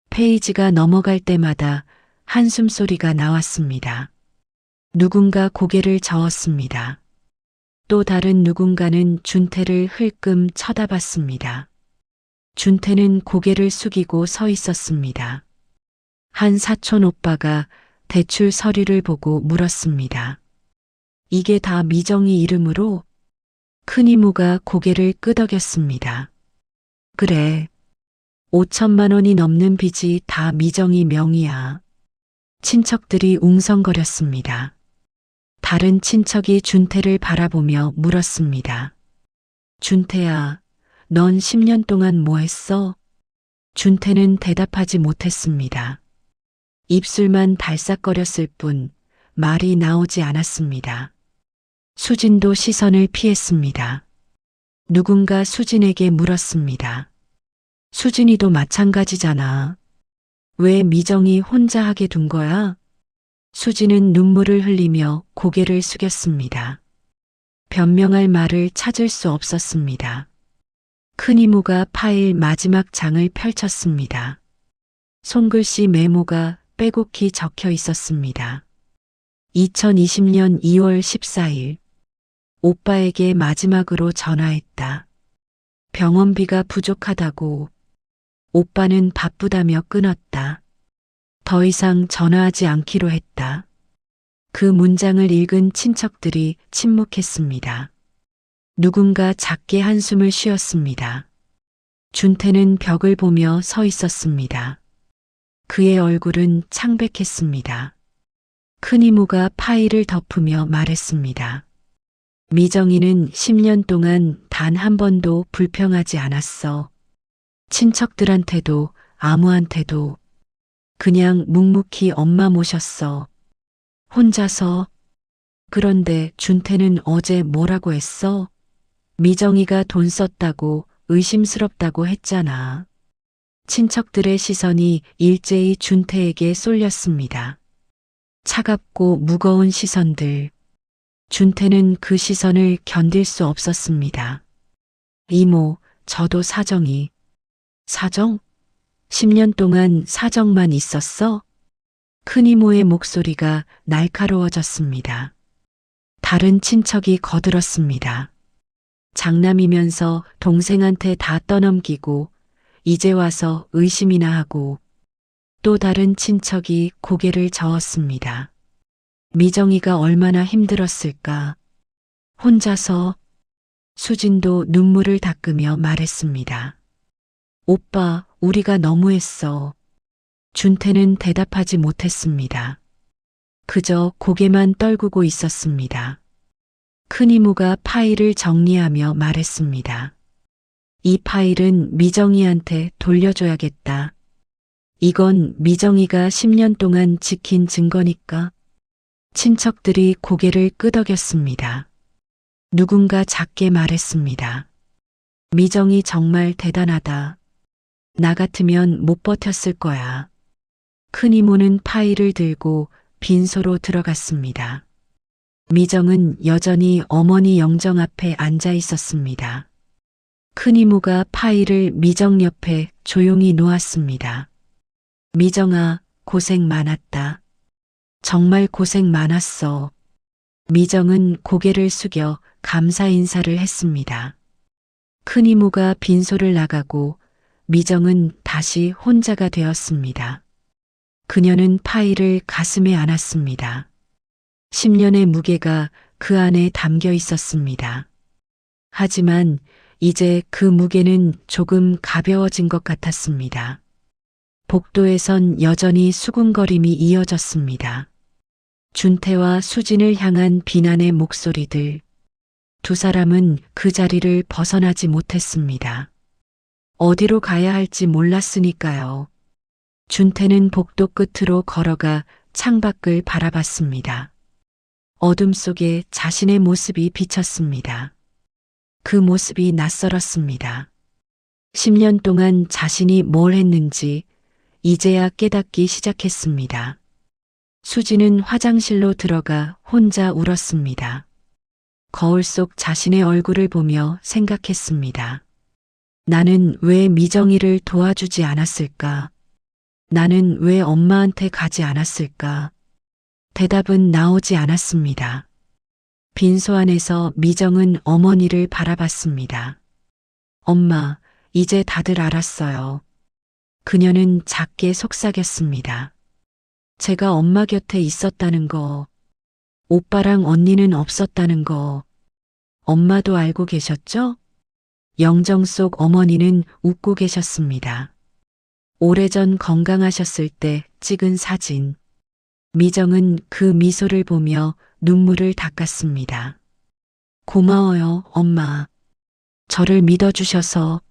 페이지가 넘어갈 때마다 한숨 소리가 나왔습니다. 누군가 고개를 저었습니다. 또 다른 누군가는 준태를 흘끔 쳐다봤습니다. 준태는 고개를 숙이고 서 있었습니다. 한 사촌 오빠가 대출 서류를 보고 물었습니다. 이게 다 미정이 이름으로? 큰 이모가 고개를 끄덕였습니다. 그래. 5천만 원이 넘는 빚이 다 미정이 명의야. 친척들이 웅성거렸습니다. 다른 친척이 준태를 바라보며 물었습니다. 준태야, 넌 10년 동안 뭐 했어? 준태는 대답하지 못했습니다. 입술만 발싹거렸을 뿐 말이 나오지 않았습니다. 수진도 시선을 피했습니다. 누군가 수진에게 물었습니다. 수진이도 마찬가지잖아. 왜 미정이 혼자 하게 둔 거야? 수진은 눈물을 흘리며 고개를 숙였습니다. 변명할 말을 찾을 수 없었습니다. 큰 이모가 파일 마지막 장을 펼쳤습니다. 손글씨 메모가 빼곡히 적혀 있었습니다. 2020년 2월 14일. 오빠에게 마지막으로 전화했다. 병원비가 부족하다고. 오빠는 바쁘다며 끊었다. 더 이상 전화하지 않기로 했다. 그 문장을 읽은 친척들이 침묵했습니다. 누군가 작게 한숨을 쉬었습니다. 준태는 벽을 보며 서 있었습니다. 그의 얼굴은 창백했습니다. 큰 이모가 파일을 덮으며 말했습니다. 미정이는 10년 동안 단 한 번도 불평하지 않았어. 친척들한테도 아무한테도. 그냥 묵묵히 엄마 모셨어. 혼자서. 그런데 준태는 어제 뭐라고 했어? 미정이가 돈 썼다고 의심스럽다고 했잖아. 친척들의 시선이 일제히 준태에게 쏠렸습니다. 차갑고 무거운 시선들. 준태는 그 시선을 견딜 수 없었습니다. 이모, 저도 사정이. 사정? 10년 동안 사정만 있었어? 큰 이모의 목소리가 날카로워졌습니다. 다른 친척이 거들었습니다. 장남이면서 동생한테 다 떠넘기고 이제 와서 의심이나 하고. 또 다른 친척이 고개를 저었습니다. 미정이가 얼마나 힘들었을까. 혼자서. 수진도 눈물을 닦으며 말했습니다. 오빠, 우리가 너무했어. 준태는 대답하지 못했습니다. 그저 고개만 떨구고 있었습니다. 큰 이모가 파일을 정리하며 말했습니다. 이 파일은 미정이한테 돌려줘야겠다. 이건 미정이가 10년 동안 지킨 증거니까. 친척들이 고개를 끄덕였습니다. 누군가 작게 말했습니다. 미정이 정말 대단하다. 나 같으면 못 버텼을 거야. 큰 이모는 파일을 들고 빈소로 들어갔습니다. 미정은 여전히 어머니 영정 앞에 앉아 있었습니다. 큰 이모가 파일을 미정 옆에 조용히 놓았습니다. 미정아, 고생 많았다. 정말 고생 많았어. 미정은 고개를 숙여 감사 인사를 했습니다. 큰 이모가 빈소를 나가고 미정은 다시 혼자가 되었습니다. 그녀는 파일을 가슴에 안았습니다. 10년의 무게가 그 안에 담겨 있었습니다. 하지만 이제 그 무게는 조금 가벼워진 것 같았습니다. 복도에선 여전히 수군거림이 이어졌습니다. 준태와 수진을 향한 비난의 목소리들. 두 사람은 그 자리를 벗어나지 못했습니다. 어디로 가야 할지 몰랐으니까요. 준태는 복도 끝으로 걸어가 창밖을 바라봤습니다. 어둠 속에 자신의 모습이 비쳤습니다. 그 모습이 낯설었습니다. 10년 동안 자신이 뭘 했는지 이제야 깨닫기 시작했습니다. 수지는 화장실로 들어가 혼자 울었습니다. 거울 속 자신의 얼굴을 보며 생각했습니다. 나는 왜 미정이를 도와주지 않았을까? 나는 왜 엄마한테 가지 않았을까? 대답은 나오지 않았습니다. 빈소 안에서 미정은 어머니를 바라봤습니다. 엄마, 이제 다들 알았어요. 그녀는 작게 속삭였습니다. 제가 엄마 곁에 있었다는 거, 오빠랑 언니는 없었다는 거, 엄마도 알고 계셨죠? 영정 속 어머니는 웃고 계셨습니다. 오래전 건강하셨을 때 찍은 사진. 미정은 그 미소를 보며 눈물을 닦았습니다. 고마워요, 엄마. 저를 믿어주셔서.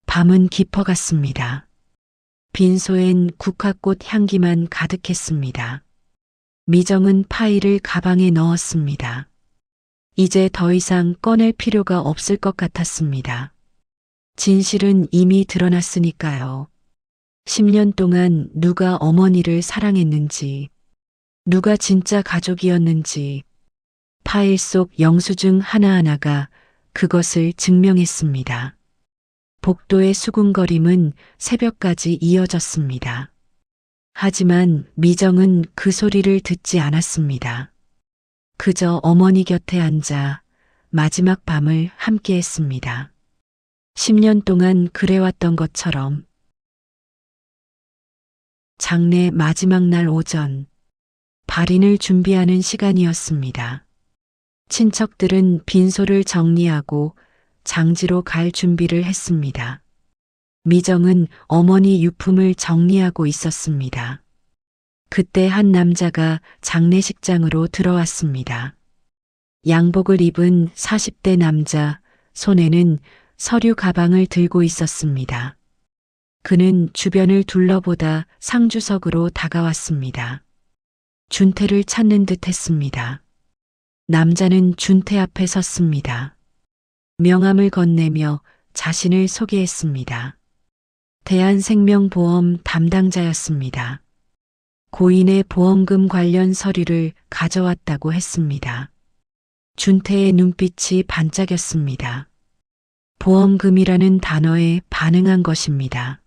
밤은 깊어갔습니다. 빈소엔 국화꽃 향기만 가득했습니다. 미정은 파일을 가방에 넣었습니다. 이제 더 이상 꺼낼 필요가 없을 것 같았습니다. 진실은 이미 드러났으니까요. 10년 동안 누가 어머니를 사랑했는지, 누가 진짜 가족이었는지, 파일 속 영수증 하나하나가 그것을 증명했습니다. 복도의 수군거림은 새벽까지 이어졌습니다. 하지만 미정은 그 소리를 듣지 않았습니다. 그저 어머니 곁에 앉아 마지막 밤을 함께했습니다. 10년 동안 그래왔던 것처럼. 장례 마지막 날 오전, 발인을 준비하는 시간이었습니다. 친척들은 빈소를 정리하고 장지로 갈 준비를 했습니다. 미정은 어머니 유품을 정리하고 있었습니다. 그때 한 남자가 장례식장으로 들어왔습니다. 양복을 입은 40대 남자, 손에는 서류 가방을 들고 있었습니다. 그는 주변을 둘러보다 상주석으로 다가왔습니다. 준태를 찾는 듯 했습니다. 남자는 준태 앞에 섰습니다. 명함을 건네며 자신을 소개했습니다. 대한생명보험 담당자였습니다. 고인의 보험금 관련 서류를 가져왔다고 했습니다. 준태의 눈빛이 반짝였습니다. 보험금이라는 단어에 반응한 것입니다.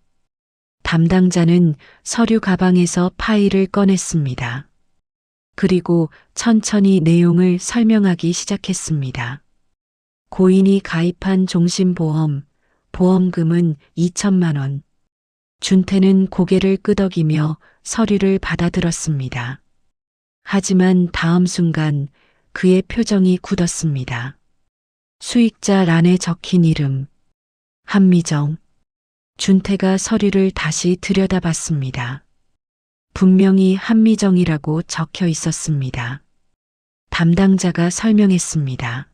담당자는 서류 가방에서 파일을 꺼냈습니다. 그리고 천천히 내용을 설명하기 시작했습니다. 고인이 가입한 종신보험, 보험금은 2천만 원. 준태는 고개를 끄덕이며 서류를 받아들었습니다. 하지만 다음 순간 그의 표정이 굳었습니다. 수익자 란에 적힌 이름, 한미정. 준태가 서류를 다시 들여다봤습니다. 분명히 한미정이라고 적혀 있었습니다. 담당자가 설명했습니다.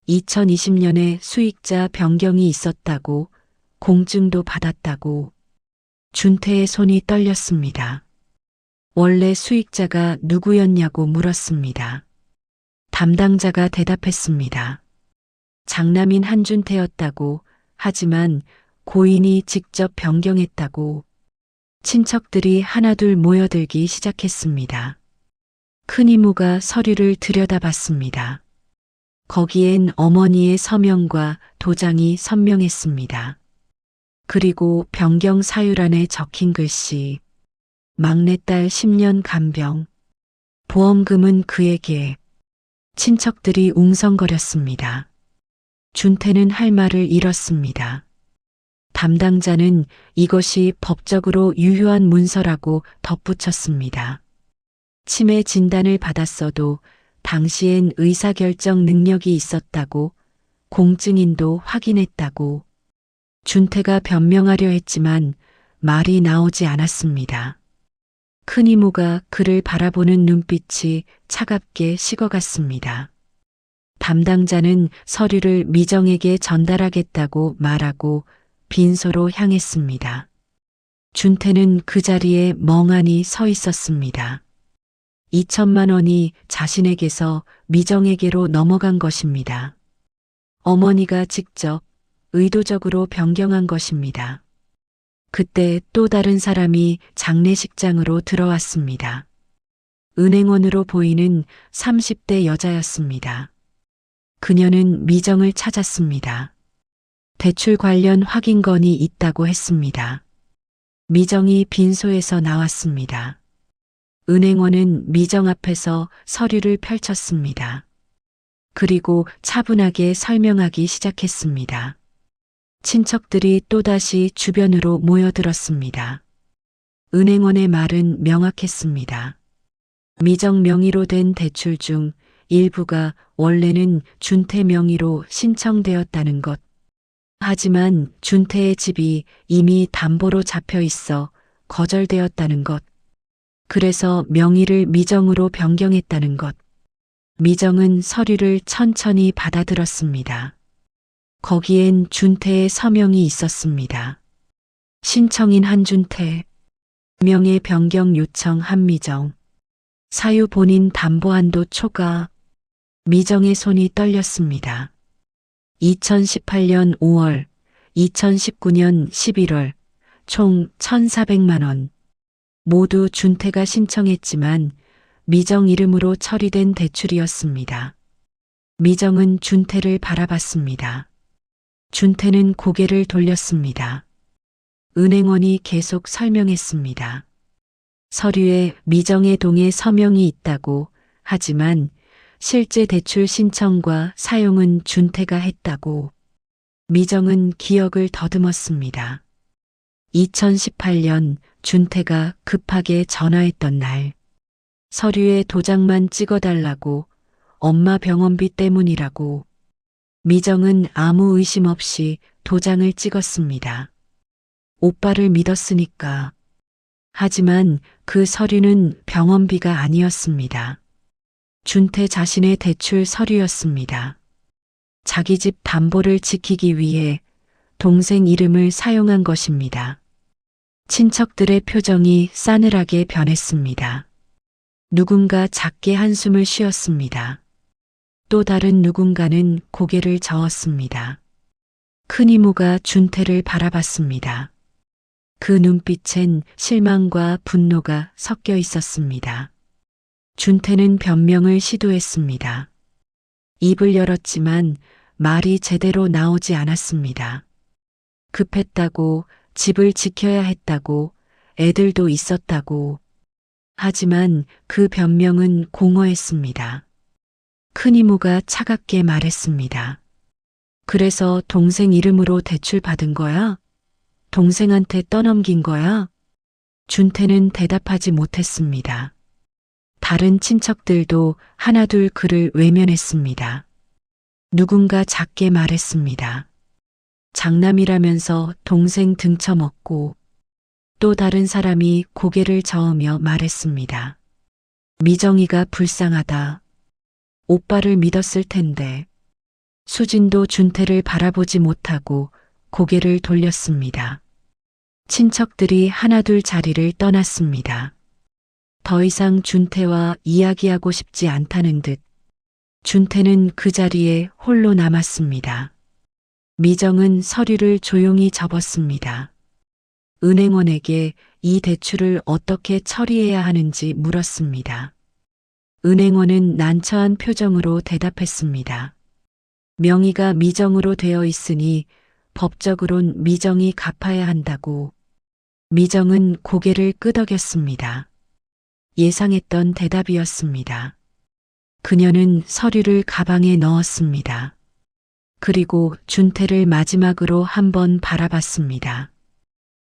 2020년에 수익자 변경이 있었다고, 공증도 받았다고. 준태의 손이 떨렸습니다. 원래 수익자가 누구였냐고 물었습니다. 담당자가 대답했습니다. 장남인 한준태였다고, 하지만 고인이 직접 변경했다고. 친척들이 하나둘 모여들기 시작했습니다. 큰 이모가 서류를 들여다봤습니다. 거기엔 어머니의 서명과 도장이 선명했습니다. 그리고 변경 사유란에 적힌 글씨, 막내딸 10년 간병, 보험금은 그에게. 친척들이 웅성거렸습니다. 준태는 할 말을 잃었습니다. 담당자는 이것이 법적으로 유효한 문서라고 덧붙였습니다. 치매 진단을 받았어도 당시엔 의사결정 능력이 있었다고, 공증인도 확인했다고. 준태가 변명하려 했지만 말이 나오지 않았습니다. 큰 이모가 그를 바라보는 눈빛이 차갑게 식어갔습니다. 담당자는 서류를 미정에게 전달하겠다고 말하고 빈소로 향했습니다. 준태는 그 자리에 멍하니 서 있었습니다. 2천만 원이 자신에게서 미정에게로 넘어간 것입니다. 어머니가 직접 의도적으로 변경한 것입니다. 그때 또 다른 사람이 장례식장으로 들어왔습니다. 은행원으로 보이는 30대 여자였습니다. 그녀는 미정을 찾았습니다. 대출 관련 확인건이 있다고 했습니다. 미정이 빈소에서 나왔습니다. 은행원은 미정 앞에서 서류를 펼쳤습니다. 그리고 차분하게 설명하기 시작했습니다. 친척들이 또다시 주변으로 모여들었습니다. 은행원의 말은 명확했습니다. 미정 명의로 된 대출 중 일부가 원래는 준태 명의로 신청되었다는 것. 하지만 준태의 집이 이미 담보로 잡혀 있어 거절되었다는 것. 그래서 명의를 미정으로 변경했다는 것. 미정은 서류를 천천히 받아들었습니다. 거기엔 준태의 서명이 있었습니다. 신청인 한준태, 명의 변경 요청 한미정, 사유 본인 담보한도 초과. 미정의 손이 떨렸습니다. 2018년 5월, 2019년 11월, 총 1,400만 원. 모두 준태가 신청했지만 미정 이름으로 처리된 대출이었습니다. 미정은 준태를 바라봤습니다. 준태는 고개를 돌렸습니다. 은행원이 계속 설명했습니다. 서류에 미정의 동의 서명이 있다고 하지만 실제 대출 신청과 사용은 준태가 했다고. 미정은 기억을 더듬었습니다. 2018년 준태가 급하게 전화했던 날. 서류에 도장만 찍어달라고, 엄마 병원비 때문이라고. 미정은 아무 의심 없이 도장을 찍었습니다. 오빠를 믿었으니까. 하지만 그 서류는 병원비가 아니었습니다. 준태 자신의 대출 서류였습니다. 자기 집 담보를 지키기 위해 동생 이름을 사용한 것입니다. 친척들의 표정이 싸늘하게 변했습니다. 누군가 작게 한숨을 쉬었습니다. 또 다른 누군가는 고개를 저었습니다. 큰 이모가 준태를 바라봤습니다. 그 눈빛엔 실망과 분노가 섞여 있었습니다. 준태는 변명을 시도했습니다. 입을 열었지만 말이 제대로 나오지 않았습니다. 급했다고, 집을 지켜야 했다고, 애들도 있었다고. 하지만 그 변명은 공허했습니다. 큰 이모가 차갑게 말했습니다. 그래서 동생 이름으로 대출 받은 거야? 동생한테 떠넘긴 거야? 준태는 대답하지 못했습니다. 다른 친척들도 하나둘 그를 외면했습니다. 누군가 작게 말했습니다. 장남이라면서 동생 등쳐먹고. 또 다른 사람이 고개를 저으며 말했습니다. 미정이가 불쌍하다. 오빠를 믿었을 텐데. 수진도 준태를 바라보지 못하고 고개를 돌렸습니다. 친척들이 하나둘 자리를 떠났습니다. 더 이상 준태와 이야기하고 싶지 않다는 듯 준태는 그 자리에 홀로 남았습니다. 미정은 서류를 조용히 접었습니다. 은행원에게 이 대출을 어떻게 처리해야 하는지 물었습니다. 은행원은 난처한 표정으로 대답했습니다. 명의가 미정으로 되어 있으니 법적으론 미정이 갚아야 한다고. 미정은 고개를 끄덕였습니다. 예상했던 대답이었습니다. 그녀는 서류를 가방에 넣었습니다. 그리고 준태를 마지막으로 한번 바라봤습니다.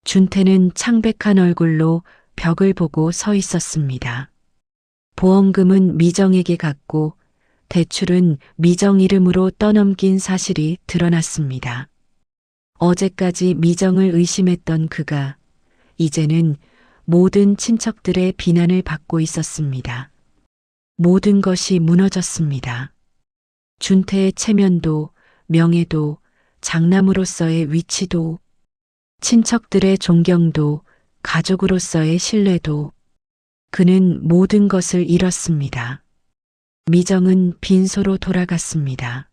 준태는 창백한 얼굴로 벽을 보고 서 있었습니다. 보험금은 미정에게 갔고 대출은 미정 이름으로 떠넘긴 사실이 드러났습니다. 어제까지 미정을 의심했던 그가 이제는 모든 친척들의 비난을 받고 있었습니다. 모든 것이 무너졌습니다. 준태의 체면도, 명예도, 장남으로서의 위치도, 친척들의 존경도, 가족으로서의 신뢰도, 그는 모든 것을 잃었습니다. 미정은 빈소로 돌아갔습니다.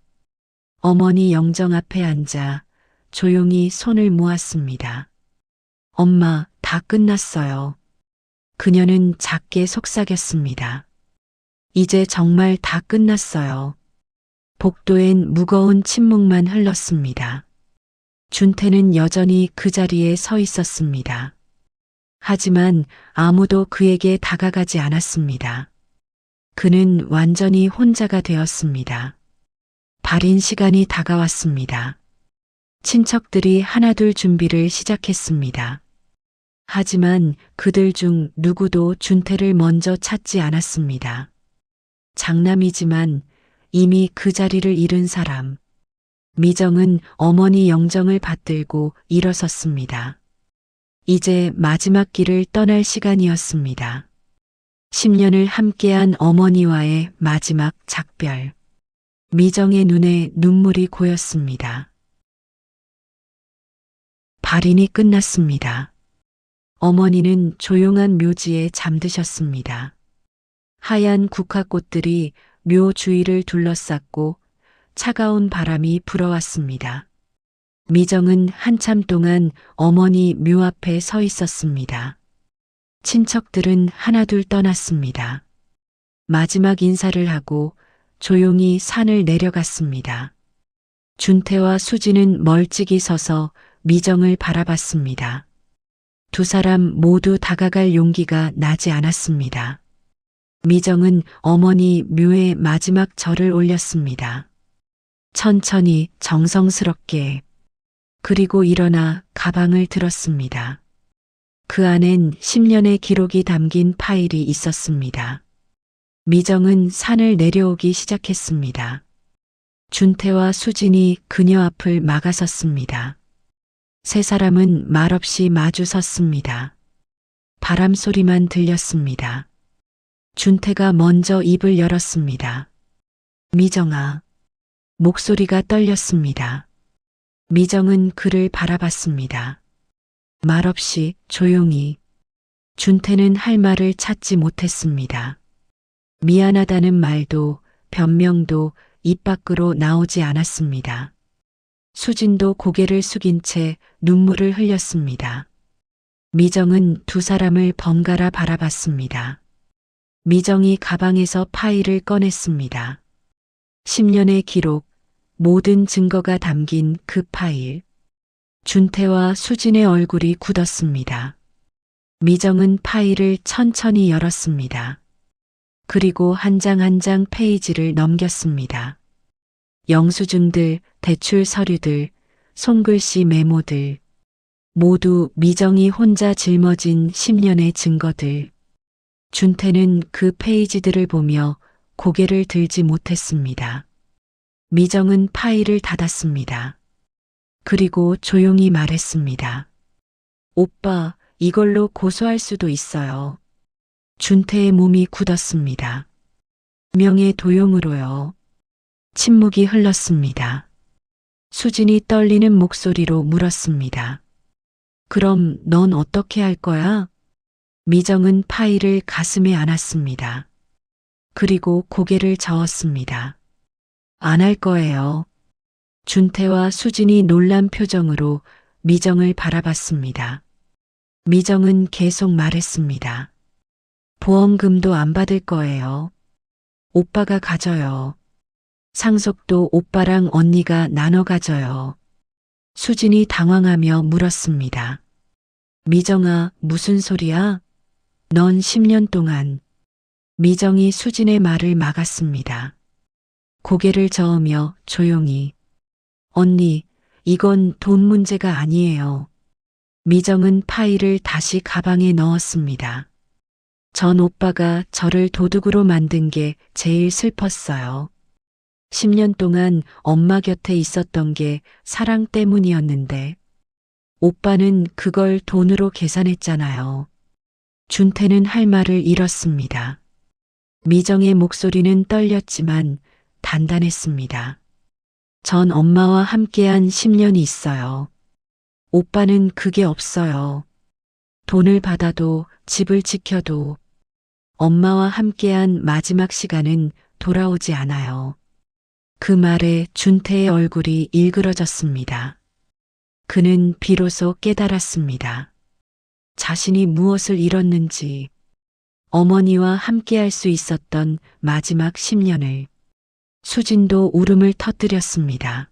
어머니 영정 앞에 앉아 조용히 손을 모았습니다. 엄마, 다 끝났어요. 그녀는 작게 속삭였습니다. 이제 정말 다 끝났어요. 복도엔 무거운 침묵만 흘렀습니다. 준태는 여전히 그 자리에 서 있었습니다. 하지만 아무도 그에게 다가가지 않았습니다. 그는 완전히 혼자가 되었습니다. 발인 시간이 다가왔습니다. 친척들이 하나둘 준비를 시작했습니다. 하지만 그들 중 누구도 준태를 먼저 찾지 않았습니다. 장남이지만 이미 그 자리를 잃은 사람. 미정은 어머니 영정을 받들고 일어섰습니다. 이제 마지막 길을 떠날 시간이었습니다. 10년을 함께한 어머니와의 마지막 작별. 미정의 눈에 눈물이 고였습니다. 발인이 끝났습니다. 어머니는 조용한 묘지에 잠드셨습니다. 하얀 국화꽃들이 묘 주위를 둘러쌌고 차가운 바람이 불어왔습니다. 미정은 한참 동안 어머니 묘 앞에 서 있었습니다. 친척들은 하나둘 떠났습니다. 마지막 인사를 하고 조용히 산을 내려갔습니다. 준태와 수지는 멀찍이 서서 미정을 바라봤습니다. 두 사람 모두 다가갈 용기가 나지 않았습니다. 미정은 어머니 묘에 마지막 절을 올렸습니다. 천천히 정성스럽게. 그리고 일어나 가방을 들었습니다. 그 안엔 10년의 기록이 담긴 파일이 있었습니다. 미정은 산을 내려오기 시작했습니다. 준태와 수진이 그녀 앞을 막아섰습니다. 세 사람은 말없이 마주 섰습니다. 바람 소리만 들렸습니다. 준태가 먼저 입을 열었습니다. 미정아. 목소리가 떨렸습니다. 미정은 그를 바라봤습니다. 말없이 조용히. 준태는 할 말을 찾지 못했습니다. 미안하다는 말도 변명도 입 밖으로 나오지 않았습니다. 수진도 고개를 숙인 채 눈물을 흘렸습니다. 미정은 두 사람을 번갈아 바라봤습니다. 미정이 가방에서 파일을 꺼냈습니다. 10년의 기록, 모든 증거가 담긴 그 파일. 준태와 수진의 얼굴이 굳었습니다. 미정은 파일을 천천히 열었습니다. 그리고 한 장 한 장 페이지를 넘겼습니다. 영수증들, 대출 서류들, 손글씨 메모들. 모두 미정이 혼자 짊어진 10년의 증거들. 준태는 그 페이지들을 보며 고개를 들지 못했습니다. 미정은 파일을 닫았습니다. 그리고 조용히 말했습니다. 오빠, 이걸로 고소할 수도 있어요. 준태의 몸이 굳었습니다. 명예 도용으로요. 침묵이 흘렀습니다. 수진이 떨리는 목소리로 물었습니다. 그럼 넌 어떻게 할 거야? 미정은 파일을 가슴에 안았습니다. 그리고 고개를 저었습니다. 안 할 거예요. 준태와 수진이 놀란 표정으로 미정을 바라봤습니다. 미정은 계속 말했습니다. 보험금도 안 받을 거예요. 오빠가 가져요. 상속도 오빠랑 언니가 나눠 가져요. 수진이 당황하며 물었습니다. 미정아, 무슨 소리야? 넌 10년 동안. 미정이 수진의 말을 막았습니다. 고개를 저으며 조용히. 언니, 이건 돈 문제가 아니에요. 미정은 파일을 다시 가방에 넣었습니다. 전 오빠가 저를 도둑으로 만든 게 제일 슬펐어요. 10년 동안 엄마 곁에 있었던 게 사랑 때문이었는데 오빠는 그걸 돈으로 계산했잖아요. 준태는 할 말을 잃었습니다. 미정의 목소리는 떨렸지만 단단했습니다. 전 엄마와 함께한 10년이 있어요. 오빠는 그게 없어요. 돈을 받아도 집을 지켜도 엄마와 함께한 마지막 시간은 돌아오지 않아요. 그 말에 준태의 얼굴이 일그러졌습니다. 그는 비로소 깨달았습니다. 자신이 무엇을 잃었는지, 어머니와 함께할 수 있었던 마지막 10년을. 수진도 울음을 터뜨렸습니다.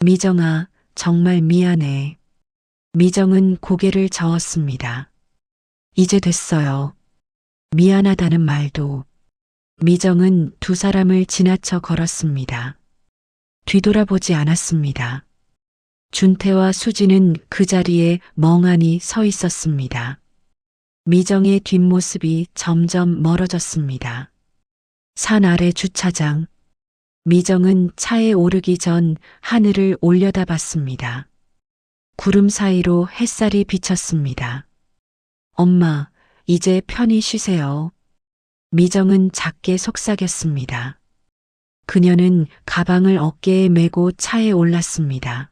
미정아, 정말 미안해. 미정은 고개를 저었습니다. 이제 됐어요. 미안하다는 말도. 미정은 두 사람을 지나쳐 걸었습니다. 뒤돌아보지 않았습니다. 준태와 수진은 그 자리에 멍하니 서 있었습니다. 미정의 뒷모습이 점점 멀어졌습니다. 산 아래 주차장. 미정은 차에 오르기 전 하늘을 올려다봤습니다. 구름 사이로 햇살이 비쳤습니다. 엄마, 이제 편히 쉬세요. 미정은 작게 속삭였습니다. 그녀는 가방을 어깨에 메고 차에 올랐습니다.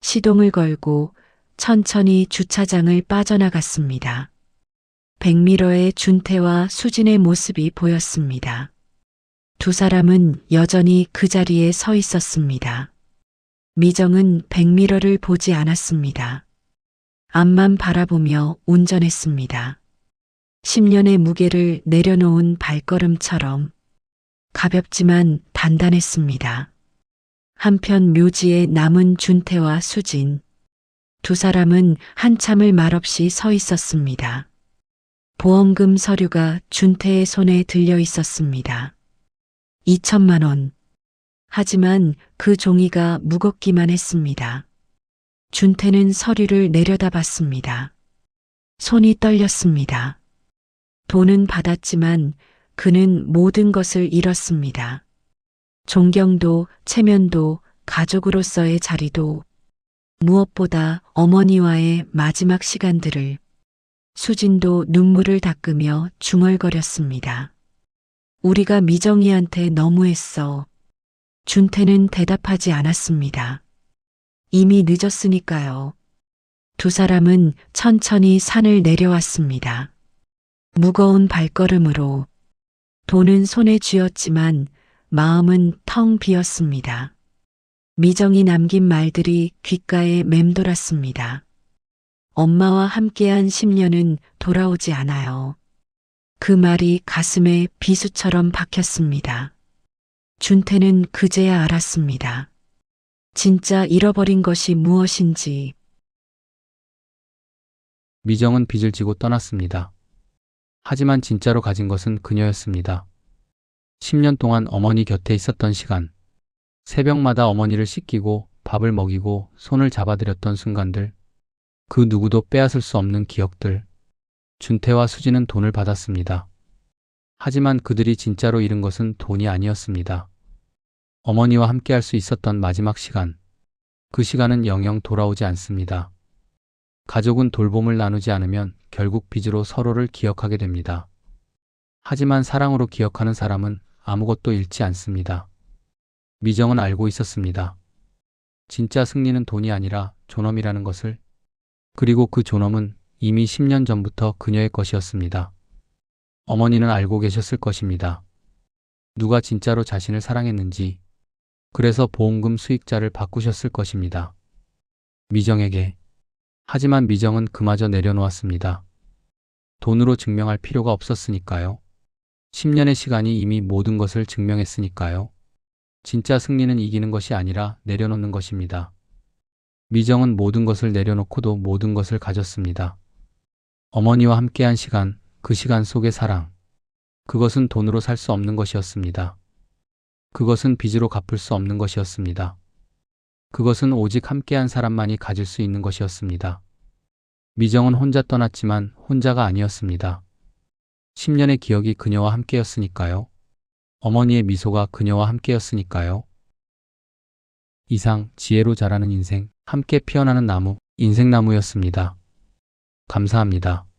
시동을 걸고 천천히 주차장을 빠져나갔습니다. 백미러에 준태와 수진의 모습이 보였습니다. 두 사람은 여전히 그 자리에 서 있었습니다. 미정은 백미러를 보지 않았습니다. 앞만 바라보며 운전했습니다. 10년의 무게를 내려놓은 발걸음처럼 가볍지만 단단했습니다. 한편 묘지에 남은 준태와 수진. 두 사람은 한참을 말없이 서 있었습니다. 보험금 서류가 준태의 손에 들려 있었습니다. 2천만 원. 하지만 그 종이가 무겁기만 했습니다. 준태는 서류를 내려다봤습니다. 손이 떨렸습니다. 돈은 받았지만 그는 모든 것을 잃었습니다. 존경도, 체면도, 가족으로서의 자리도, 무엇보다 어머니와의 마지막 시간들을. 수진도 눈물을 닦으며 중얼거렸습니다. 우리가 미정이한테 너무했어. 준태는 대답하지 않았습니다. 이미 늦었으니까요. 두 사람은 천천히 산을 내려왔습니다. 무거운 발걸음으로. 돈은 손에 쥐었지만 마음은 텅 비었습니다. 미정이 남긴 말들이 귓가에 맴돌았습니다. 엄마와 함께한 10년은 돌아오지 않아요. 그 말이 가슴에 비수처럼 박혔습니다. 준태는 그제야 알았습니다. 진짜 잃어버린 것이 무엇인지. 미정은 빚을 지고 떠났습니다. 하지만 진짜로 가진 것은 그녀였습니다. 10년 동안 어머니 곁에 있었던 시간, 새벽마다 어머니를 씻기고 밥을 먹이고 손을 잡아드렸던 순간들, 그 누구도 빼앗을 수 없는 기억들. 준태와 수진은 돈을 받았습니다. 하지만 그들이 진짜로 잃은 것은 돈이 아니었습니다. 어머니와 함께할 수 있었던 마지막 시간. 그 시간은 영영 돌아오지 않습니다. 가족은 돌봄을 나누지 않으면 결국 빚으로 서로를 기억하게 됩니다. 하지만 사랑으로 기억하는 사람은 아무것도 잃지 않습니다. 미정은 알고 있었습니다. 진짜 승리는 돈이 아니라 존엄이라는 것을. 그리고 그 존엄은 이미 10년 전부터 그녀의 것이었습니다. 어머니는 알고 계셨을 것입니다. 누가 진짜로 자신을 사랑했는지. 그래서 보험금 수익자를 바꾸셨을 것입니다. 미정에게. 하지만 미정은 그마저 내려놓았습니다. 돈으로 증명할 필요가 없었으니까요. 10년의 시간이 이미 모든 것을 증명했으니까요. 진짜 승리는 이기는 것이 아니라 내려놓는 것입니다. 미정은 모든 것을 내려놓고도 모든 것을 가졌습니다. 어머니와 함께한 시간, 그 시간 속의 사랑. 그것은 돈으로 살 수 없는 것이었습니다. 그것은 빚으로 갚을 수 없는 것이었습니다. 그것은 오직 함께한 사람만이 가질 수 있는 것이었습니다. 미정은 혼자 떠났지만 혼자가 아니었습니다. 10년의 기억이 그녀와 함께였으니까요. 어머니의 미소가 그녀와 함께였으니까요. 이상 지혜로 자라는 인생, 함께 피어나는 나무. 인생나무였습니다. 감사합니다.